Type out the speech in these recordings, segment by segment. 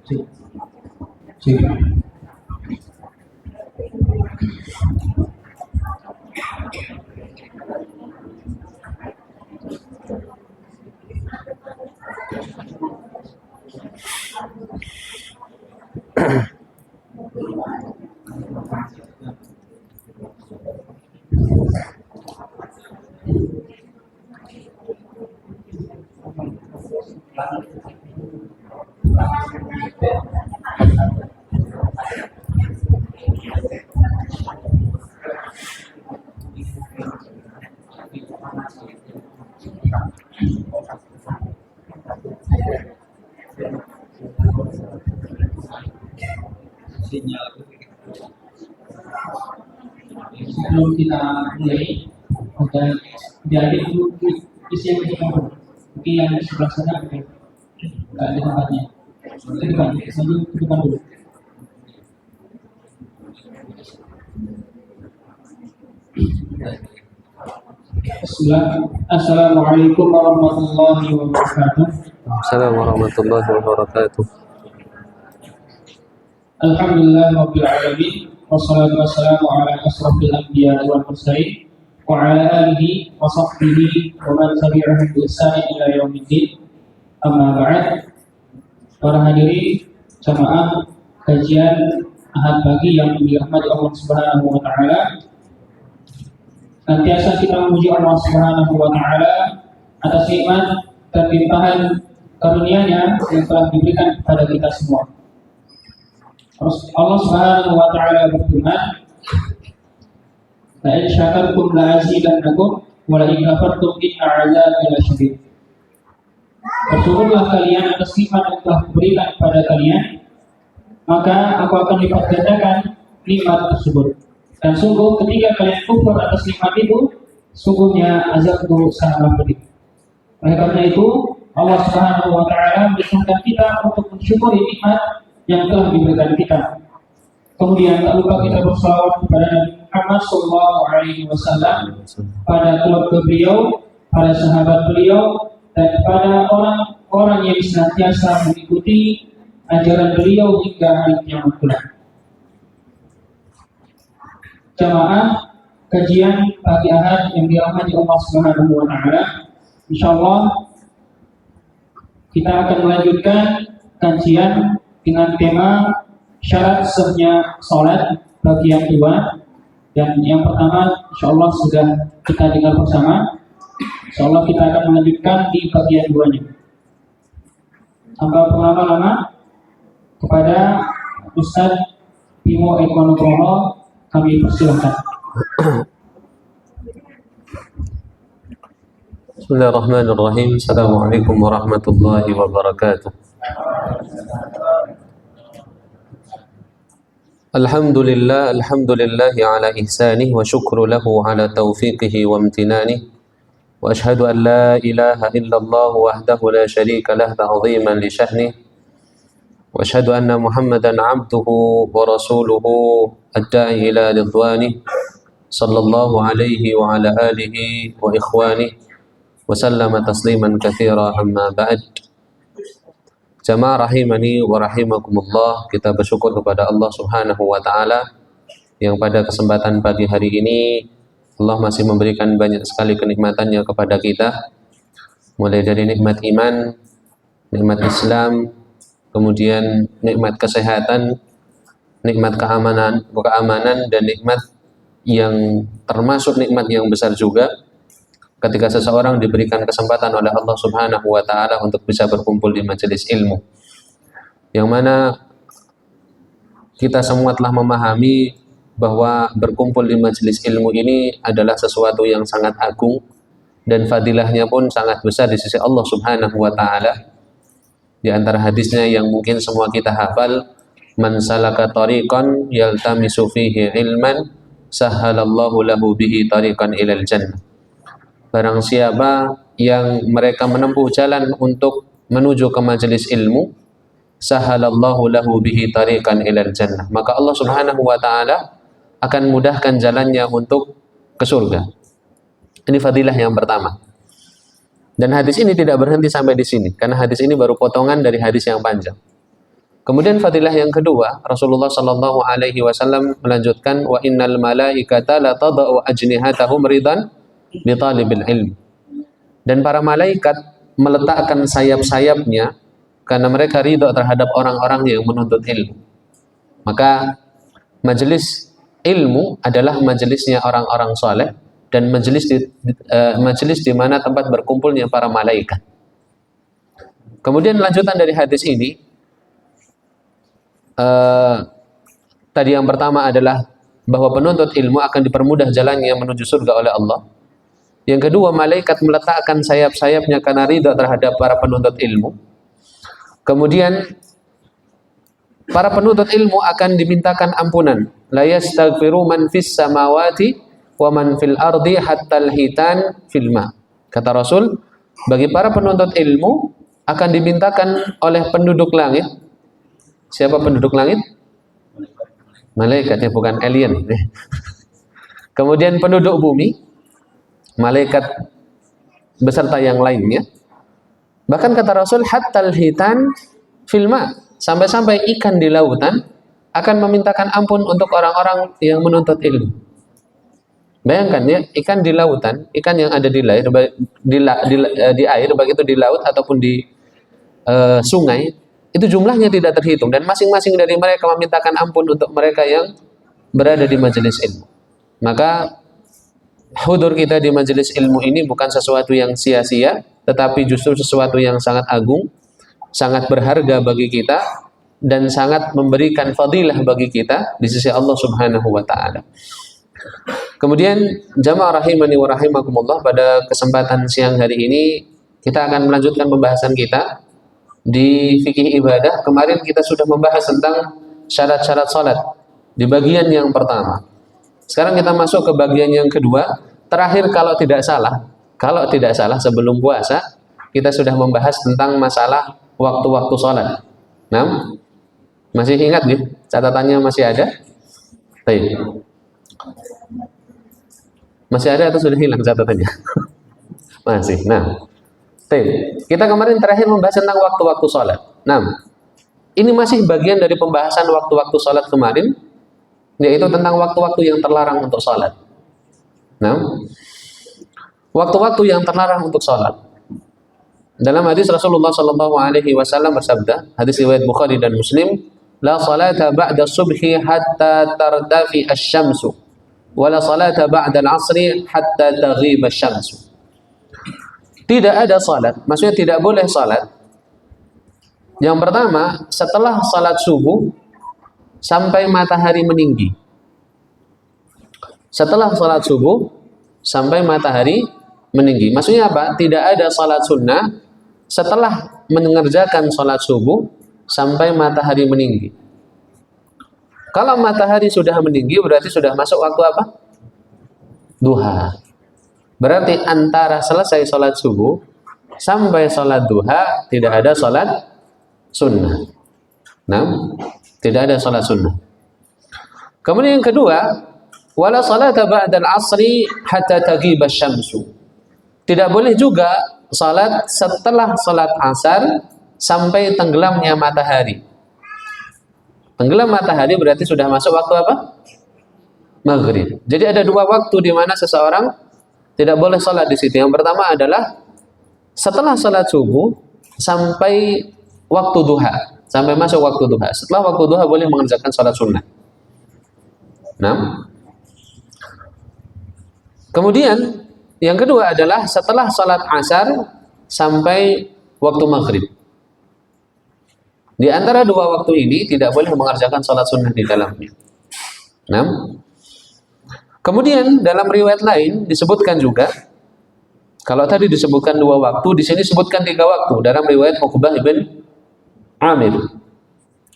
Sí, sí. Sebelum kita mulai, ada jadi dulu isi yang kita mau. Mungkin yang di sebelah sana nggak ada tempatnya. Ke depan, maju ke depan dulu. Assalamualaikum warahmatullahi wabarakatuh. Assalamualaikum warahmatullahi wabarakatuh. Alhamdulillah rabbil alamin. Wassalatu wassalamu ala asrofil anbiya wal mursalin wa ala alihi wa sahbihi wa man tabi'ahum bi ihsan ila yaumiddin. Amma ba'd. Para hadirin jamaah kajian Ahad pagi yang dirahmati Allah Subhanahu wa taala. Nantiasa kita memuji Allah Subhanahu wa taala atas nikmat dan limpahan karunia-Nya yang telah diberikan kepada kita semua. Allah Subhanahu wa taala berfirman, "La in syakartum la azidannakum wa la in kafartum inna 'adzabi lasyadid." Bersyukurlah kalian atas nikmat yang telah diberikan kepada kalian, maka aku akan lipat gandakan nikmat tersebut. Dan sungguh ketika kalian kufur atas nikmat itu, sungguhnya azabku sangatlah pedih. Oleh karena itu, Allah Subhanahu wa taala memerintahkan kita untuk mensyukuri nikmat yang telah diberikan kita. Kemudian tak lupa kita bersalawat kepada Nabi Muhammad SAW, pada keluarga beliau, pada sahabat beliau, dan kepada orang-orang yang senantiasa mengikuti ajaran beliau hingga hari kiamat kelak. Jamaah kajian pagi Ahad yang dirahmati Allah Subhanahu wa taala, insyaallah kita akan melanjutkan kajian dengan tema syarat sahnya salat bagi yang dua. Dan yang pertama insyaallah sudah kita dengar bersama. Insyaallah kita akan melanjutkan di bagian duanya. Tanpa berlama-lama, kepada Ustaz Bimo Eko Nugroho kami persilahkan. Bismillahirrahmanirrahim. Assalamualaikum warahmatullahi wabarakatuh. Alhamdulillah ala ihsanih wa syukru lahu ala taufiqihi wa amtinani wa ashhadu an la ilaha illallah wahdahu la syarika lah ta'ziman li syahnih wa ashhadu anna Muhammadan abduhu wa rasuluhu ad-da'i ila ridwanih sallallahu alaihi wa ala alihi wa ikhwanih wa sallama tasliman katsira amma ba'd. Jamaah rahimani wa rahimakumullah, kita bersyukur kepada Allah Subhanahu wa taala yang pada kesempatan pagi hari ini Allah masih memberikan banyak sekali kenikmatannya kepada kita, mulai dari nikmat iman, nikmat Islam, kemudian nikmat kesehatan, nikmat keamanan dan nikmat yang termasuk nikmat yang besar juga ketika seseorang diberikan kesempatan oleh Allah Subhanahu wa taala untuk bisa berkumpul di majelis ilmu, yang mana kita semua telah memahami bahwa berkumpul di majelis ilmu ini adalah sesuatu yang sangat agung dan fadilahnya pun sangat besar di sisi Allah Subhanahu wa taala. Di antara hadisnya yang mungkin semua kita hafal, man salaka tariqan yaltamisu fihi ilman sahhalallahu lahu bihi tariqan ilal jannah. Barang siapa yang mereka menempuh jalan untuk menuju ke majelis ilmu, sahhalallahu lahu bihi tariqan ilal jannah, maka Allah Subhanahu wa taala akan mudahkan jalannya untuk ke surga. Ini fadilah yang pertama. Dan hadis ini tidak berhenti sampai di sini, karena hadis ini baru potongan dari hadis yang panjang. Kemudian fadilah yang kedua, Rasulullah Shallallahu Alaihi Wasallam melanjutkan, wa innal malaikata la tadau ajnihatahum ridan bi talibil ilm. Dan para malaikat meletakkan sayap-sayapnya karena mereka ridho terhadap orang-orang yang menuntut ilmu. Maka majelis ilmu adalah majelisnya orang-orang soleh dan majelis di mana tempat berkumpulnya para malaikat. Kemudian lanjutan dari hadis ini, tadi yang pertama adalah bahwa penuntut ilmu akan dipermudah jalannya menuju surga oleh Allah. Yang kedua, malaikat meletakkan sayap-sayapnya karena ridha terhadap para penuntut ilmu. Kemudian para penuntut ilmu akan dimintakan ampunan. La yastaghfiru man fis samawati wa man fil ardi hatta al-hitan fil ma. Kata Rasul, bagi para penuntut ilmu akan dimintakan oleh penduduk langit. Siapa penduduk langit? Malaikat, ya, bukan alien. Kemudian penduduk bumi, malaikat beserta yang lainnya. Bahkan kata Rasul, hattal hitan filma, sampai-sampai ikan di lautan akan memintakan ampun untuk orang-orang yang menuntut ilmu. Bayangkan ya, ikan di lautan, ikan yang ada di air, di air, baik itu di laut ataupun di sungai, itu jumlahnya tidak terhitung dan masing-masing dari mereka memintakan ampun untuk mereka yang berada di majelis ilmu. Maka hudur kita di majelis ilmu ini bukan sesuatu yang sia-sia, tetapi justru sesuatu yang sangat agung, sangat berharga bagi kita dan sangat memberikan fadilah bagi kita di sisi Allah Subhanahu wa taala. Kemudian jamaah rahimani wa rahimakumullah, pada kesempatan siang hari ini kita akan melanjutkan pembahasan kita di fikih ibadah. Kemarin kita sudah membahas tentang syarat-syarat salat di bagian yang pertama. Sekarang kita masuk ke bagian yang kedua. Terakhir kalau tidak salah sebelum puasa kita sudah membahas tentang masalah waktu-waktu salat. Nah, masih ingat nih? Catatannya masih ada? Baik. Masih ada atau sudah hilang catatannya? Masih. Nah, kita kemarin terakhir membahas tentang waktu-waktu sholat. Nah, ini masih bagian dari pembahasan waktu-waktu sholat kemarin, yaitu tentang waktu-waktu yang terlarang untuk sholat. Nah, waktu-waktu yang terlarang untuk sholat. Dalam hadis Rasulullah Shallallahu Alaihi Wasallam bersabda, hadis riwayat Bukhari dan Muslim, la salata ba'da subhi hatta tartafi asy-syamsu, wa la salata ba'da al-'asri hatta taghiba asy-syamsu. Tidak ada salat, maksudnya tidak boleh salat. Yang pertama, setelah salat subuh sampai matahari meninggi. Setelah salat subuh sampai matahari meninggi. Maksudnya apa? Tidak ada salat sunnah setelah mengerjakan salat subuh sampai matahari meninggi. Kalau matahari sudah meninggi berarti sudah masuk waktu apa? Duha. Berarti antara selesai sholat subuh sampai sholat duha tidak ada sholat sunnah. Nah, tidak ada sholat sunnah. Kemudian yang kedua, wala salata ba'dal asri hatta taghiba asy-syamsu. Tidak boleh juga salat setelah salat asar sampai tenggelamnya matahari. Tenggelam matahari berarti sudah masuk waktu apa? Maghrib. Jadi ada dua waktu di mana seseorang tidak boleh sholat di situ. Yang pertama adalah setelah sholat subuh sampai waktu duha, sampai masuk waktu duha. Setelah waktu duha boleh mengerjakan sholat sunnah. Nah, kemudian yang kedua adalah setelah sholat asar sampai waktu maghrib. Di antara dua waktu ini tidak boleh mengerjakan sholat sunnah di dalamnya. Nah, kemudian dalam riwayat lain disebutkan juga, kalau tadi disebutkan dua waktu, di sini disebutkan tiga waktu dalam riwayat Uqbah bin Amir.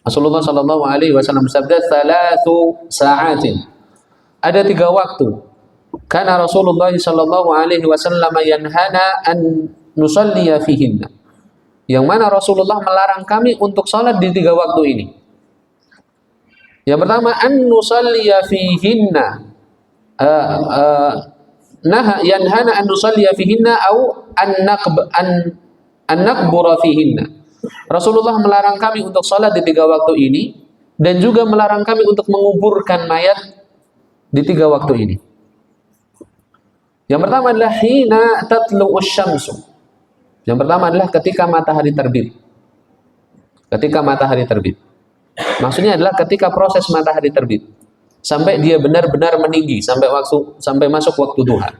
Rasulullah Shallallahu Alaihi Wasallam bersabda, "Thalathu sa'atin." Ada tiga waktu. Karena Rasulullah Shallallahu Alaihi Wasallam yanhana an nusalliya fihinna. Yang mana Rasulullah melarang kami untuk salat di tiga waktu ini. Yang pertama, an nusalliya fihinna. Yanhana an nusalliya fihinna au an naqbura fihinna. Rasulullah melarang kami untuk sholat di 3 waktu ini, dan juga melarang kami untuk menguburkan mayat di 3 waktu ini. Yang pertama adalah hina tatlu'us syamsu. Yang pertama adalah ketika matahari terbit. Ketika matahari terbit. Maksudnya adalah ketika proses matahari terbit sampai dia benar-benar meninggi, sampai masuk waktu duha.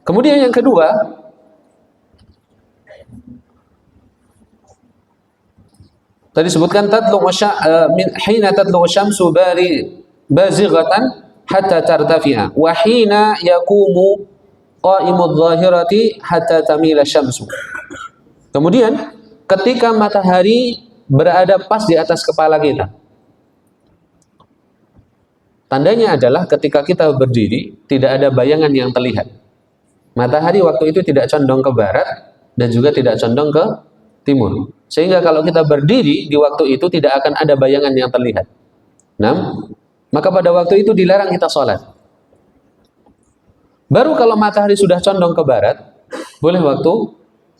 Kemudian yang kedua, tadi sebutkan hina tatlu'us syamsu bazighatan hatta tartafi'a wa hina yaqumu qa'imudz zahirati hatta tamila syamsu. Kemudian ketika matahari berada pas di atas kepala kita. Tandanya adalah ketika kita berdiri tidak ada bayangan yang terlihat. Matahari waktu itu tidak condong ke barat dan juga tidak condong ke timur. Sehingga kalau kita berdiri di waktu itu tidak akan ada bayangan yang terlihat. Maka pada waktu itu dilarang kita sholat. Baru kalau matahari sudah condong ke barat, boleh waktu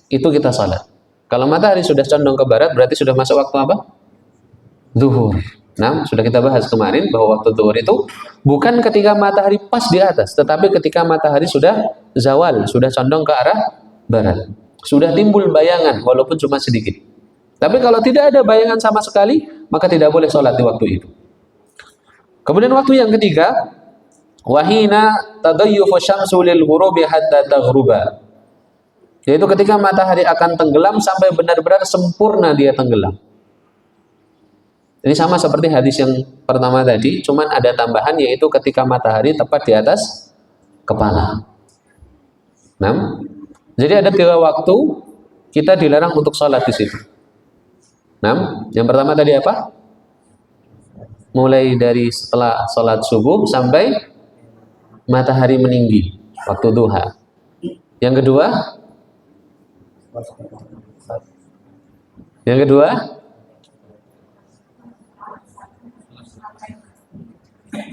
itu kita sholat. Kalau matahari sudah condong ke barat, berarti sudah masuk waktu apa? Zuhur. Sudah kita bahas kemarin bahwa waktu zuhur itu bukan ketika matahari pas di atas, tetapi ketika matahari sudah zawal, sudah condong ke arah barat. Sudah timbul bayangan, walaupun cuma sedikit. Tapi kalau tidak ada bayangan sama sekali, maka tidak boleh sholat di waktu itu. Kemudian waktu yang ketiga, wahina tadayyufu syamsu lil ghurubi hatta taghruba. Yaitu ketika matahari akan tenggelam sampai benar-benar sempurna dia tenggelam. Ini sama seperti hadis yang pertama tadi, cuman ada tambahan yaitu ketika matahari tepat di atas kepala. Jadi ada 3 waktu kita dilarang untuk sholat di situ. Yang pertama tadi apa? Mulai dari setelah sholat subuh sampai matahari meninggi, waktu duha. Yang kedua,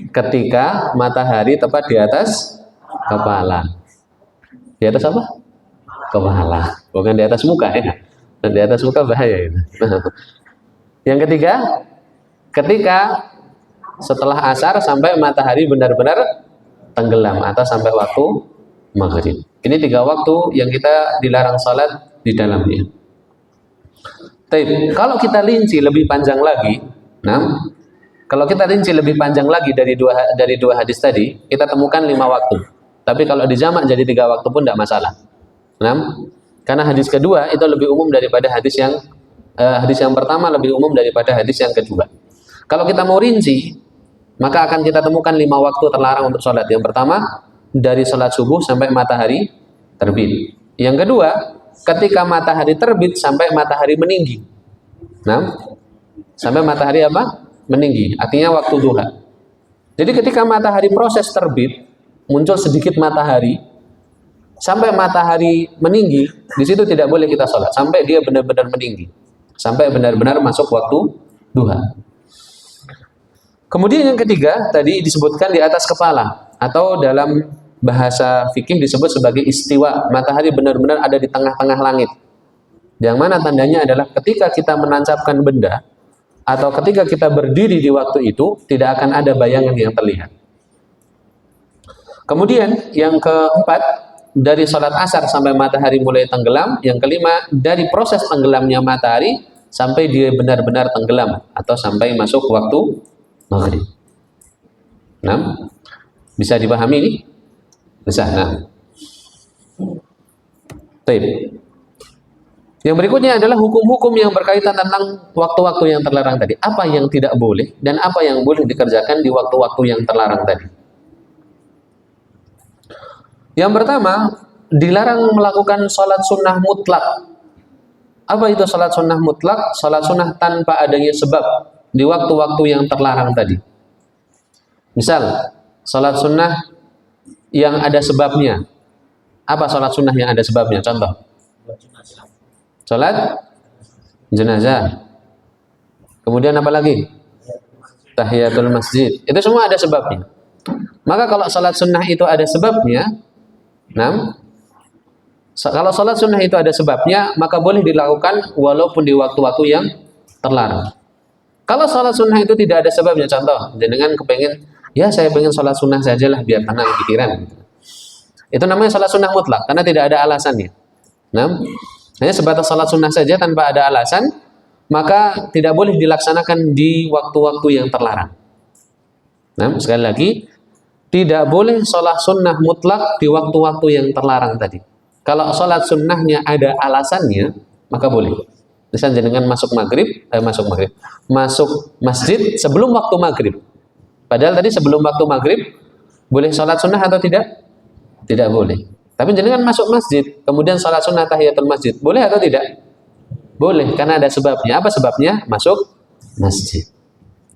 ketika matahari tepat di atas kepala. Di atas apa? Kepala, bukan di atas muka ya. Dan di atas muka bahaya itu. Yang ketiga, ketika setelah asar sampai matahari benar-benar tenggelam atau sampai waktu maghrib. Ini 3 waktu yang kita dilarang salat di dalamnya. Kalau kita rinci lebih panjang lagi, dari dua hadis tadi, kita temukan 5 waktu. Tapi kalau dijamak jadi 3 waktu pun tidak masalah. Karena hadis kedua itu lebih umum daripada hadis yang pertama lebih umum daripada hadis yang kedua. Kalau kita mau rinci, maka akan kita temukan 5 waktu terlarang untuk sholat. Yang pertama, dari sholat subuh sampai matahari terbit. Yang kedua, ketika matahari terbit sampai matahari meninggi. Sampai matahari apa? Meninggi. Artinya waktu duha. Jadi ketika matahari proses terbit, muncul sedikit matahari, sampai matahari meninggi, di situ tidak boleh kita sholat. Sampai dia benar-benar meninggi. Sampai benar-benar masuk waktu duha. Kemudian yang ketiga tadi disebutkan di atas kepala, atau dalam bahasa fikih disebut sebagai istiwa. Matahari benar-benar ada di tengah-tengah langit. Yang mana tandanya adalah ketika kita menancapkan benda atau ketika kita berdiri di waktu itu tidak akan ada bayangan yang terlihat. Kemudian yang keempat, dari sholat asar sampai matahari mulai tenggelam. Yang kelima, dari proses tenggelamnya matahari sampai dia benar-benar tenggelam atau sampai masuk waktu maghrib. Bisa dipahami ini? Bisa. Yang berikutnya adalah hukum-hukum yang berkaitan tentang waktu-waktu yang terlarang tadi. Apa yang tidak boleh dan apa yang boleh dikerjakan di waktu-waktu yang terlarang tadi. Yang pertama, dilarang melakukan sholat sunnah mutlak. Apa itu sholat sunnah mutlak? Sholat sunnah tanpa adanya sebab di waktu-waktu yang terlarang tadi. Misal, sholat sunnah yang ada sebabnya. Apa sholat sunnah yang ada sebabnya? Contoh. Sholat jenazah. Kemudian apa lagi? Tahiyatul masjid. Itu semua ada sebabnya. Maka kalau sholat sunnah itu ada sebabnya, Kalau sholat sunnah itu ada sebabnya, maka boleh dilakukan walaupun di waktu-waktu yang terlarang. Kalau sholat sunnah itu tidak ada sebabnya, contoh, jenengan kepengen, ya saya pengen sholat sunnah sajalah biar tenang pikiran. Itu namanya sholat sunnah mutlak, karena tidak ada alasannya. Nah, hanya sebatas sholat sunnah saja tanpa ada alasan, maka tidak boleh dilaksanakan di waktu-waktu yang terlarang. Nah, sekali lagi, tidak boleh sholat sunnah mutlak di waktu-waktu yang terlarang tadi. Kalau sholat sunnahnya ada alasannya, maka boleh. Misalnya dengan masuk masjid sebelum waktu maghrib. Padahal tadi sebelum waktu maghrib boleh sholat sunnah atau tidak? Tidak boleh. Tapi dengan masuk masjid, kemudian sholat sunnah tahiyatul masjid, boleh atau tidak? Boleh, karena ada sebabnya. Apa sebabnya? Masuk masjid.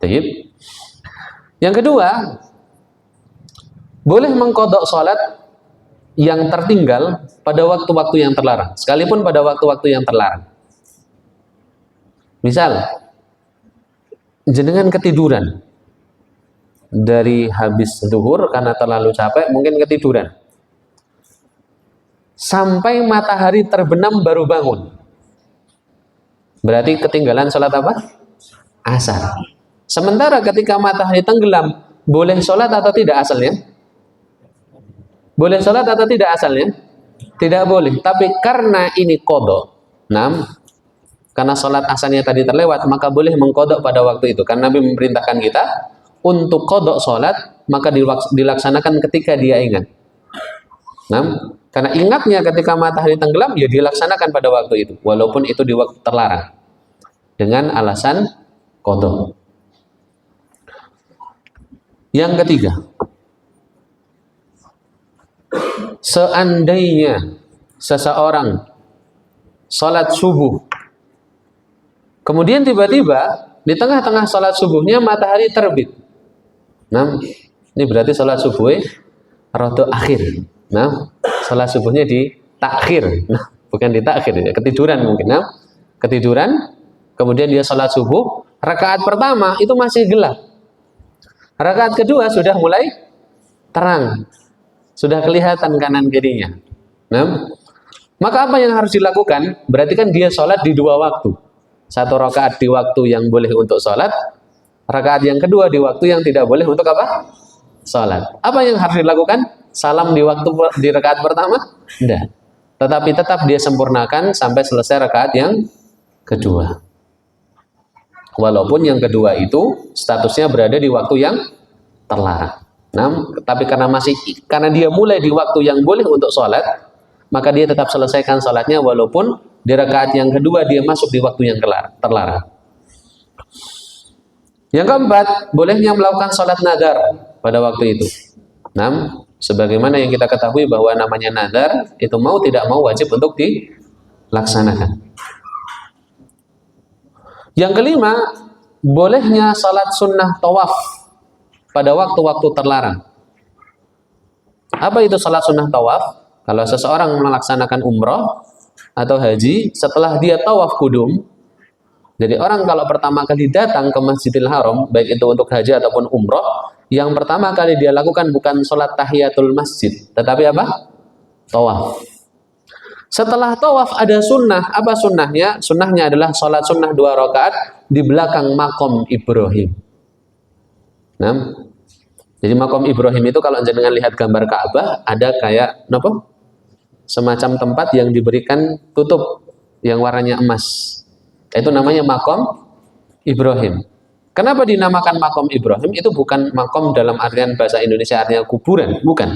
Baik. Yang kedua, boleh mengqadha sholat yang tertinggal pada waktu-waktu yang terlarang, sekalipun pada waktu-waktu yang terlarang. Misal, jenengan ketiduran dari habis zuhur karena terlalu capek, mungkin ketiduran. Sampai matahari terbenam baru bangun. Berarti ketinggalan sholat apa? Asar. Sementara ketika matahari tenggelam, boleh sholat atau tidak asalnya? Boleh sholat atau tidak asalnya? Tidak boleh. Tapi karena ini qadha, karena sholat asalnya tadi terlewat, maka boleh mengqadha pada waktu itu. Karena Nabi memerintahkan kita untuk qadha sholat, maka dilaksanakan ketika dia ingat. Karena ingatnya ketika matahari tenggelam, ya dilaksanakan pada waktu itu, walaupun itu di waktu terlarang, dengan alasan qadha. Yang ketiga, seandainya seseorang sholat subuh, kemudian tiba-tiba di tengah-tengah sholat subuhnya matahari terbit. Ini berarti sholat subuhnya rada akhir. Sholat subuhnya di takhir. Bukan di takhir, ya, ketiduran mungkin. Ketiduran, kemudian dia sholat subuh, rakaat pertama itu masih gelap. Rakaat kedua sudah mulai terang. Sudah kelihatan kanan kirinya. Maka apa yang harus dilakukan? Berarti kan dia sholat di dua waktu. Satu rakaat di waktu yang boleh untuk sholat, rakaat yang kedua di waktu yang tidak boleh untuk apa? Sholat. Apa yang harus dilakukan? Salam di waktu di rakaat pertama? Tidak. Tetapi tetap dia sempurnakan sampai selesai rakaat yang kedua. Walaupun yang kedua itu statusnya berada di waktu yang terlarang. Tapi karena dia mulai di waktu yang boleh untuk sholat, maka dia tetap selesaikan sholatnya walaupun di rakaat yang kedua dia masuk di waktu yang terlarang. Yang keempat, bolehnya melakukan sholat nadar pada waktu itu. Sebagaimana yang kita ketahui bahwa namanya nadar itu mau tidak mau wajib untuk dilaksanakan. Yang kelima, bolehnya salat sunnah tawaf pada waktu-waktu terlarang. Apa itu salat sunnah tawaf? Kalau seseorang melaksanakan umrah atau haji, setelah dia tawaf kudum, jadi orang kalau pertama kali datang ke Masjidil Haram, baik itu untuk haji ataupun umrah, yang pertama kali dia lakukan bukan sholat tahiyatul masjid, tetapi apa? Tawaf. Setelah tawaf ada sunnah. Apa sunnahnya? Sunnahnya adalah sholat sunnah 2 rakaat di belakang makom Ibrahim. Jadi makom Ibrahim itu kalau jenengan lihat gambar Ka'bah, ada kayak semacam tempat yang diberikan tutup yang warnanya emas. Itu namanya makom Ibrahim. Kenapa dinamakan makom Ibrahim? Itu bukan makom dalam artian bahasa Indonesia artinya kuburan, bukan.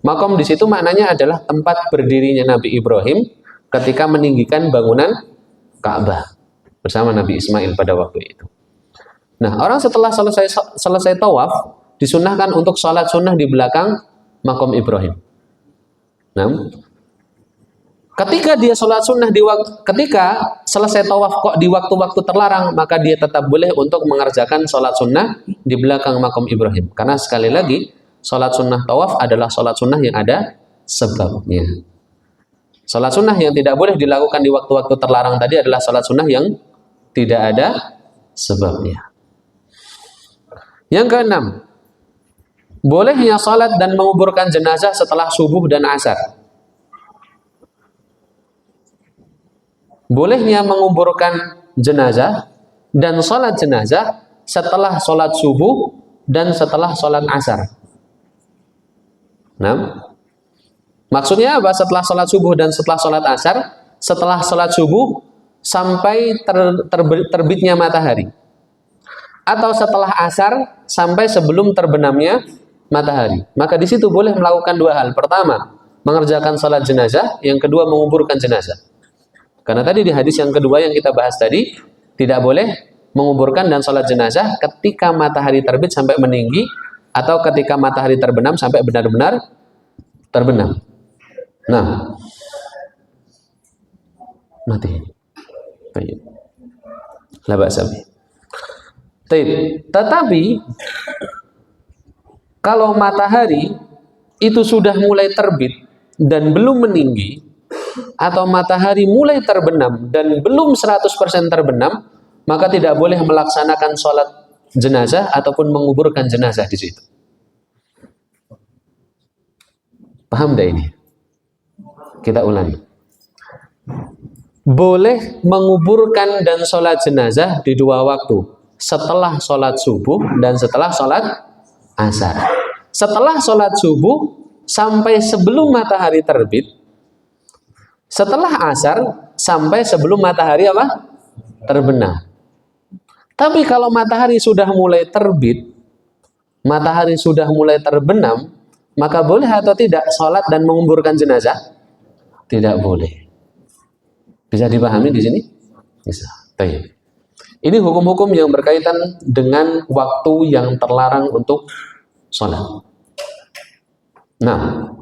Makom di situ maknanya adalah tempat berdirinya Nabi Ibrahim ketika meninggikan bangunan Ka'bah bersama Nabi Ismail pada waktu itu. Orang setelah selesai tawaf disunahkan untuk sholat sunnah di belakang makom Ibrahim. Ketika dia sholat sunnah ketika selesai tawaf kok di waktu-waktu terlarang, maka dia tetap boleh untuk mengerjakan sholat sunnah di belakang makom Ibrahim. Karena sekali lagi, sholat sunnah tawaf adalah sholat sunnah yang ada sebabnya. Sholat sunnah yang tidak boleh dilakukan di waktu-waktu terlarang tadi adalah sholat sunnah yang tidak ada sebabnya. Yang keenam, bolehnya sholat dan menguburkan jenazah setelah subuh dan asar. bolehnya menguburkan jenazah dan sholat jenazah setelah sholat subuh dan setelah sholat asar. Nah, maksudnya apa? Setelah sholat subuh dan setelah sholat asar, setelah sholat subuh sampai terbitnya matahari, atau setelah asar sampai sebelum terbenamnya matahari. Maka di situ boleh melakukan dua hal. Pertama, mengerjakan sholat jenazah. Yang kedua, menguburkan jenazah. Karena tadi di hadis yang kedua yang kita bahas tadi, tidak boleh menguburkan dan sholat jenazah ketika matahari terbit sampai meninggi, atau ketika matahari terbenam sampai benar-benar terbenam. Nah, mati. Baik. La ba'sa bih. Tetapi kalau matahari itu sudah mulai terbit dan belum meninggi, atau matahari mulai terbenam dan belum 100% terbenam, maka tidak boleh melaksanakan sholat jenazah ataupun menguburkan jenazah di situ. Paham dah ini? Kita ulangi. Boleh menguburkan dan sholat jenazah di dua waktu, setelah sholat subuh dan setelah sholat asar. Setelah sholat subuh sampai sebelum matahari terbit, setelah asar sampai sebelum matahari apa? Terbenam. Tapi kalau matahari sudah mulai terbit, matahari sudah mulai terbenam, maka boleh atau tidak sholat dan menguburkan jenazah? Tidak boleh. Bisa dipahami di sini? Bisa. Baik. Ini hukum-hukum yang berkaitan dengan waktu yang terlarang untuk sholat. Nah,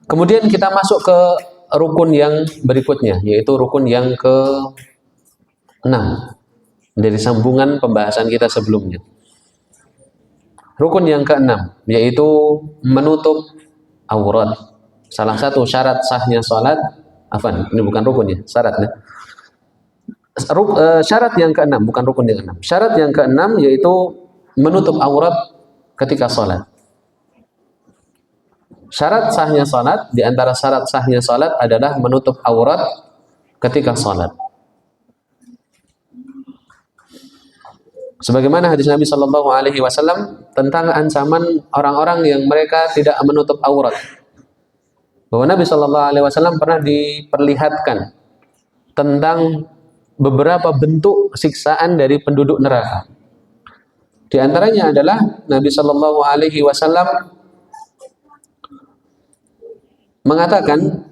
kemudian kita masuk ke rukun yang berikutnya, yaitu rukun yang ke-6 dari sambungan pembahasan kita sebelumnya. Rukun yang ke-6 yaitu menutup aurat. Salah satu syarat sahnya sholat, ini bukan rukunnya, syaratnya. Syarat yang ke-6, bukan rukun yang ke-6. Syarat yang ke-6 yaitu menutup aurat ketika sholat. Syarat sahnya sholat, di antara syarat sahnya sholat adalah menutup aurat ketika sholat. Sebagaimana hadis Nabi Shallallahu Alaihi Wasallam tentang ancaman orang-orang yang mereka tidak menutup aurat. Bahwa Nabi Shallallahu Alaihi Wasallam pernah diperlihatkan tentang beberapa bentuk siksaan dari penduduk neraka. Di antaranya adalah Nabi Shallallahu Alaihi Wasallam mengatakan,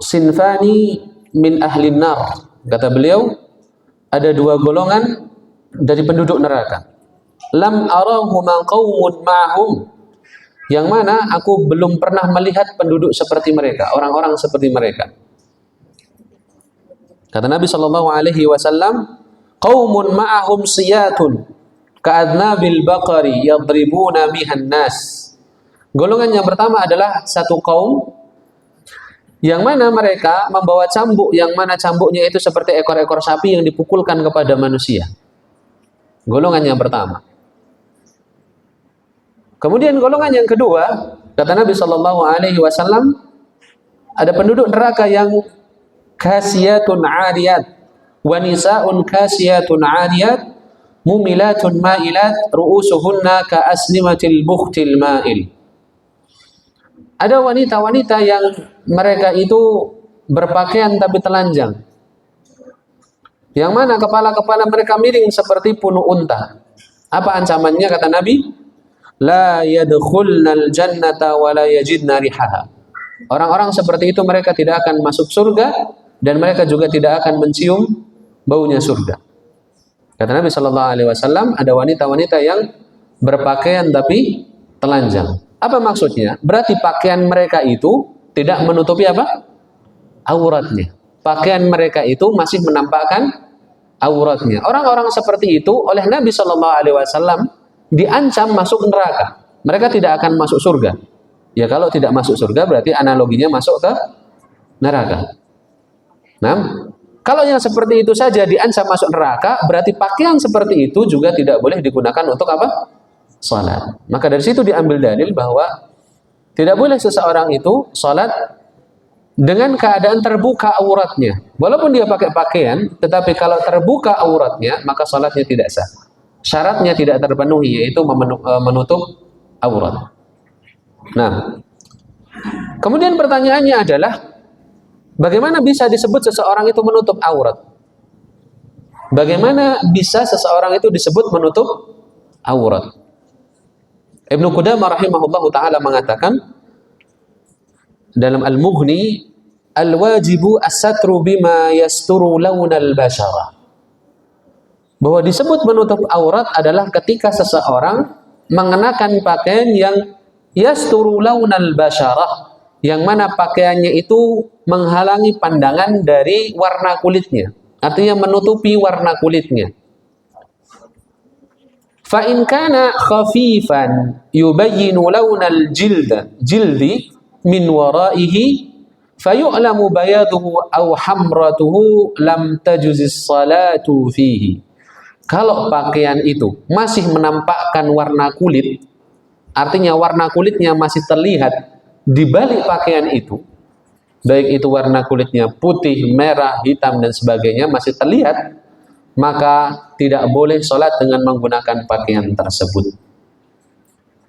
sinfani min ahlin nar. Kata beliau, ada dua golongan dari penduduk neraka. Lam arahuma qaumun ma'hum, yang mana aku belum pernah melihat penduduk seperti mereka, orang-orang seperti mereka. Kata Nabi Shallallahu Alaihi Wasallam, qaumun ma'ahum siyatun ka'adnabil baqari yadribuna bihan nas. Golongan yang pertama adalah satu kaum yang mana mereka membawa cambuk, yang mana cambuknya itu seperti ekor-ekor sapi yang dipukulkan kepada manusia. Golongan yang pertama. Kemudian golongan yang kedua, kata Nabi Shallallahu Alaihi Wasallam, ada penduduk neraka yang kasiyatun 'ariyat, wa nisaa'un kasiyatun 'ariyat, mumilatun ma'ilat, ru'usuhunna ka asnimatil bukhtil ma'il. Ada wanita-wanita yang mereka itu berpakaian tapi telanjang, yang mana kepala-kepala mereka miring seperti punuk unta. Apa ancamannya? Kata Nabi, la yadkhulnal jannata wa la yajidna rihaha. Orang-orang seperti itu mereka tidak akan masuk surga dan mereka juga tidak akan mencium baunya surga. Kata Nabi Shallallahu Alaihi Wasallam, ada wanita-wanita yang berpakaian tapi telanjang. Apa maksudnya? Berarti pakaian mereka itu tidak menutupi apa? Auratnya. Pakaian mereka itu masih menampakkan auratnya. Orang-orang seperti itu oleh Nabi Shallallahu Alaihi Wasallam diancam masuk neraka. Mereka tidak akan masuk surga. Ya kalau tidak masuk surga berarti analoginya masuk ke neraka. Nah, kalau yang seperti itu saja diancam masuk neraka, berarti pakaian seperti itu juga tidak boleh digunakan untuk apa? Salat. Maka dari situ diambil dalil bahwa tidak boleh seseorang itu salat dengan keadaan terbuka auratnya. Walaupun dia pakai pakaian, tetapi kalau terbuka auratnya, maka salatnya tidak sah. Syaratnya tidak terpenuhi, yaitu menutup aurat. Nah, kemudian pertanyaannya adalah, bagaimana bisa disebut seseorang itu menutup aurat? Bagaimana bisa seseorang itu disebut menutup aurat? Ibnu Qudamah rahimahullahu ta'ala mengatakan dalam Al-Mughni, al-wajibu as-satru bima yasturu launal bashara. Bahwa disebut menutup aurat adalah ketika seseorang mengenakan pakaian yang yasturu launal basharah, yang mana pakaiannya itu menghalangi pandangan dari warna kulitnya, artinya menutupi warna kulitnya. Fa in kana khafifan yubayyinu launal jildi min waraihi fayu'lamu bayaduhu aw hamratuhu lam tajuzis salatu fihi. Kalau pakaian itu masih menampakkan warna kulit, artinya warna kulitnya masih terlihat di balik pakaian itu, baik itu warna kulitnya putih, merah, hitam, dan sebagainya masih terlihat, maka tidak boleh sholat dengan menggunakan pakaian tersebut.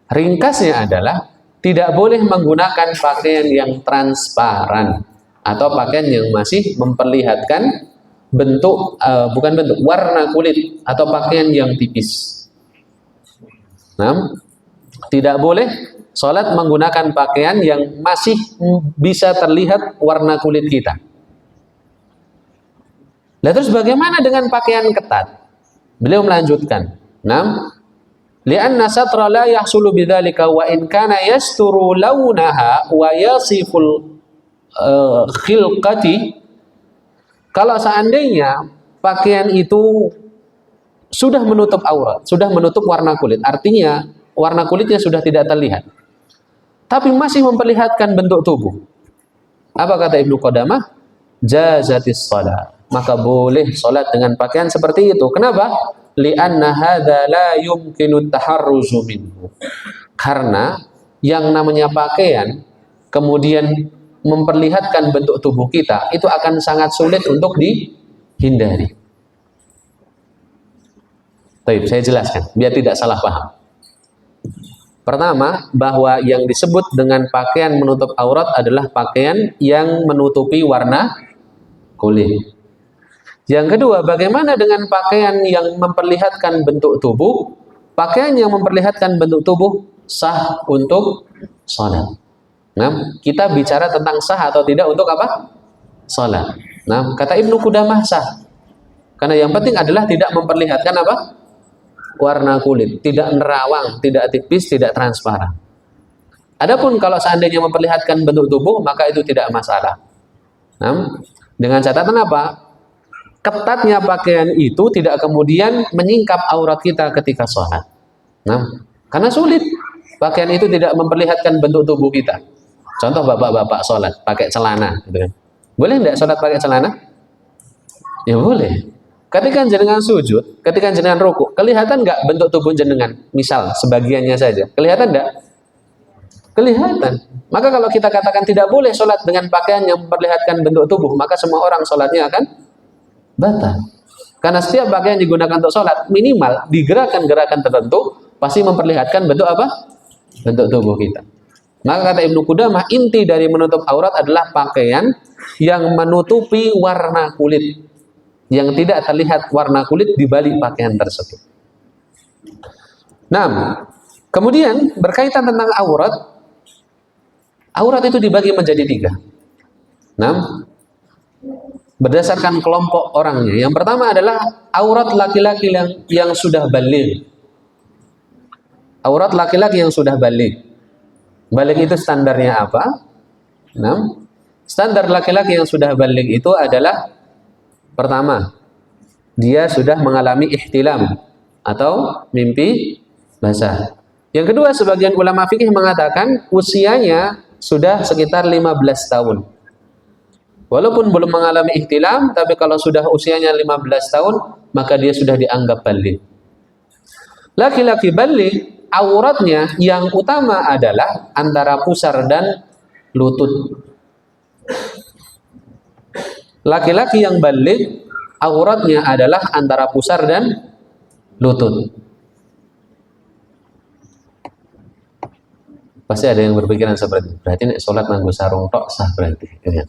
Ringkasnya adalah, tidak boleh menggunakan pakaian yang transparan atau pakaian yang masih memperlihatkan warna kulit atau pakaian yang tipis. Nah, tidak boleh sholat menggunakan pakaian yang masih bisa terlihat warna kulit kita. Nah, terus bagaimana dengan pakaian ketat? Beliau melanjutkan, nah, li'anna satra la yahsulu bidzalika wa in kana yasturu launaha wa yasiful khilqati. Kalau seandainya pakaian itu sudah menutup aurat, sudah menutup warna kulit, artinya warna kulitnya sudah tidak terlihat, tapi masih memperlihatkan bentuk tubuh, apa kata Ibnu Qudamah? Jazatis shalah, maka boleh sholat dengan pakaian seperti itu. Kenapa? Li'anna hadza la yumkinu taharruzu minhu. Karena yang namanya pakaian kemudian memperlihatkan bentuk tubuh kita, itu akan sangat sulit untuk dihindari. Baik, saya jelaskan biar tidak salah paham. Pertama, bahwa yang disebut dengan pakaian menutup aurat adalah pakaian yang menutupi warna kulit. Yang kedua, bagaimana dengan pakaian yang memperlihatkan bentuk tubuh? Pakaian yang memperlihatkan bentuk tubuh sah untuk sholat. Nah, kita bicara tentang sah atau tidak untuk apa? Sholat. Nah, kata Ibnu Qudamah sah. Karena yang penting adalah tidak memperlihatkan apa? Warna kulit, tidak nerawang, tidak tipis, tidak transparan. Adapun kalau seandainya memperlihatkan bentuk tubuh, maka itu tidak masalah. Nah, dengan catatan apa? Ketatnya pakaian itu tidak kemudian menyingkap aurat kita ketika sholat. Nah, karena sulit. Pakaian itu tidak memperlihatkan bentuk tubuh kita. Contoh bapak-bapak sholat pakai celana, gitu kan. Boleh tidak sholat pakai celana? Ya boleh. Ketika jenengan sujud, ketika jenengan rukuk, kelihatan nggak bentuk tubuh jenengan? Misal sebagiannya saja, kelihatan nggak? Kelihatan. Maka kalau kita katakan tidak boleh sholat dengan pakaian yang memperlihatkan bentuk tubuh, maka semua orang sholatnya akan batal. Karena setiap pakaian yang digunakan untuk sholat, minimal di gerakan-gerakan tertentu pasti memperlihatkan bentuk apa? Bentuk tubuh kita. Maka kata Ibnu Qudamah, inti dari menutup aurat adalah pakaian yang menutupi warna kulit, yang tidak terlihat warna kulit di balik pakaian tersebut. Nah, kemudian berkaitan tentang aurat, aurat itu dibagi menjadi 3. Nah, berdasarkan kelompok orangnya. Yang pertama adalah aurat laki-laki yang sudah baligh. Aurat laki-laki yang sudah baligh. Baligh itu standarnya apa? Nah, standar laki-laki yang sudah baligh itu adalah, pertama, dia sudah mengalami ihtilam atau mimpi basah. Yang kedua, sebagian ulama fikih mengatakan usianya sudah sekitar 15 tahun. Walaupun belum mengalami ihtilam, tapi kalau sudah usianya 15 tahun, maka dia sudah dianggap baligh. Laki-laki baligh, auratnya yang utama adalah antara pusar dan lutut. Laki-laki yang balik auratnya adalah antara pusar dan lutut. Pasti ada yang berpikiran seperti itu. Berarti nek sholat nganggo sarung tok sah berarti. Ya.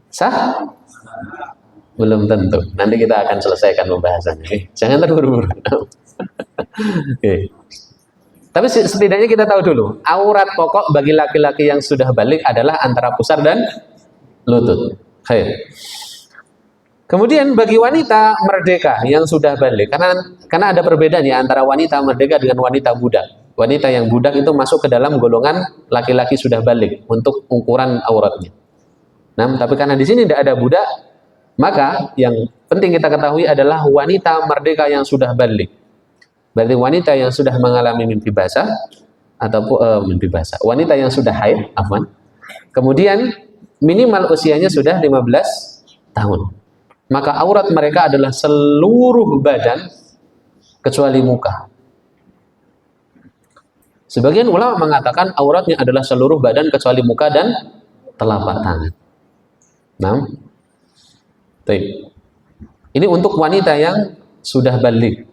Sah? Belum tentu. Nanti kita akan selesaikan pembahasannya. Jangan terburu-buru. Oke. Tapi setidaknya kita tahu dulu, aurat pokok bagi laki-laki yang sudah balik adalah antara pusar dan lutut. Khair. Kemudian bagi wanita merdeka yang sudah balik, karena ada perbedaan ya antara wanita merdeka dengan wanita budak. Wanita yang budak itu masuk ke dalam golongan laki-laki sudah balik untuk ukuran auratnya. Nah, tapi karena di sini tidak ada budak, maka yang penting kita ketahui adalah wanita merdeka yang sudah balik. Berarti wanita yang sudah mengalami mimpi basah ataupun mimpi basah. Wanita yang sudah haid, afwan. Kemudian minimal usianya sudah 15 tahun. Maka aurat mereka adalah seluruh badan kecuali muka. Sebagian ulama mengatakan auratnya adalah seluruh badan kecuali muka dan telapak tangan. Nah, ini untuk wanita yang sudah balik.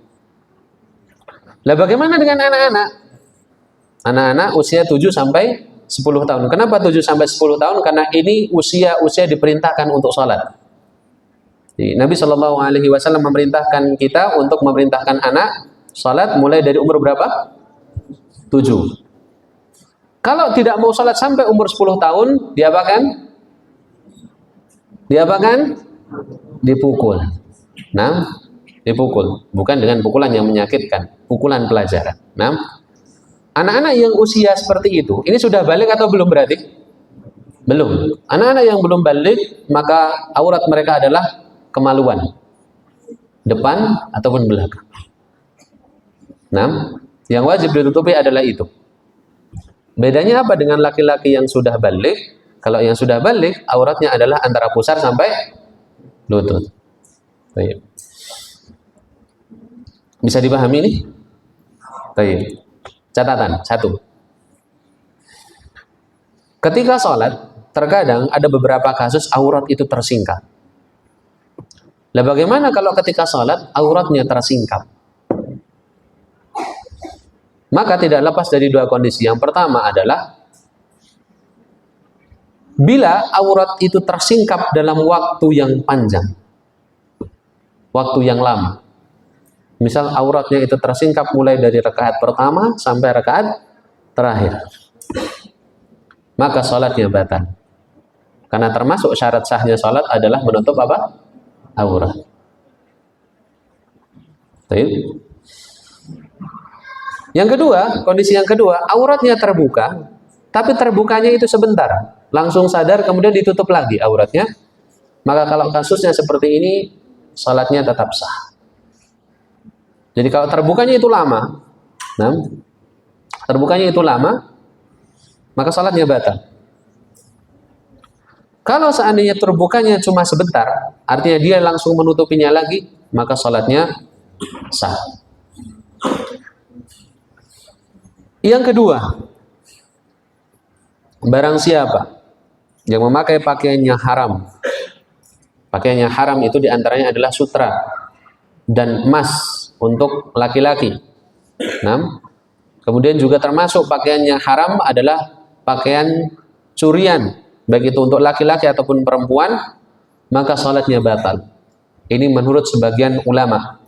Lah bagaimana dengan anak-anak? Anak-anak usia 7 sampai 10 tahun. Kenapa 7 sampai 10 tahun? Karena ini usia diperintahkan untuk sholat. Jadi, Nabi Shallallahu Alaihi Wasallam memerintahkan kita untuk memerintahkan anak sholat mulai dari umur berapa? 7. Kalau tidak mau sholat sampai umur 10 tahun, diapakan? Dipukul. Nah, dipukul. Bukan dengan pukulan yang menyakitkan, pukulan pelajaran. Nah, anak-anak yang usia seperti itu, ini sudah balik atau belum berarti? Belum. Anak-anak yang belum balik, maka aurat mereka adalah kemaluan. Depan ataupun belakang. Nah, yang wajib ditutupi adalah itu. Bedanya apa dengan laki-laki yang sudah balik? Kalau yang sudah balik, auratnya adalah antara pusar sampai lutut. Baik. Bisa dipahami ini? Baik. Catatan, 1. Ketika sholat, terkadang ada beberapa kasus aurat itu tersingkap. Lah bagaimana kalau ketika sholat, auratnya tersingkap? Maka tidak lepas dari 2 kondisi. Yang pertama adalah bila aurat itu tersingkap dalam waktu yang panjang, waktu yang lama. Misal auratnya itu tersingkap mulai dari rakaat pertama sampai rakaat terakhir, maka sholatnya batal. Karena termasuk syarat sahnya sholat adalah menutup apa? Aurat. Baik. Yang kedua, kondisi yang kedua, auratnya terbuka, tapi terbukanya itu sebentar, langsung sadar kemudian ditutup lagi auratnya. Maka kalau kasusnya seperti ini, sholatnya tetap sah. Jadi kalau terbukanya itu lama, maka sholatnya batal. Kalau seandainya terbukanya cuma sebentar, artinya dia langsung menutupinya lagi, maka sholatnya sah. Yang kedua, barang siapa yang memakai pakaian yang haram. Pakaian yang haram itu diantaranya adalah sutra dan emas untuk laki-laki. Nah, kemudian juga termasuk pakaian yang haram adalah pakaian curian, baik itu untuk laki-laki ataupun perempuan, maka sholatnya batal. Ini menurut sebagian ulama.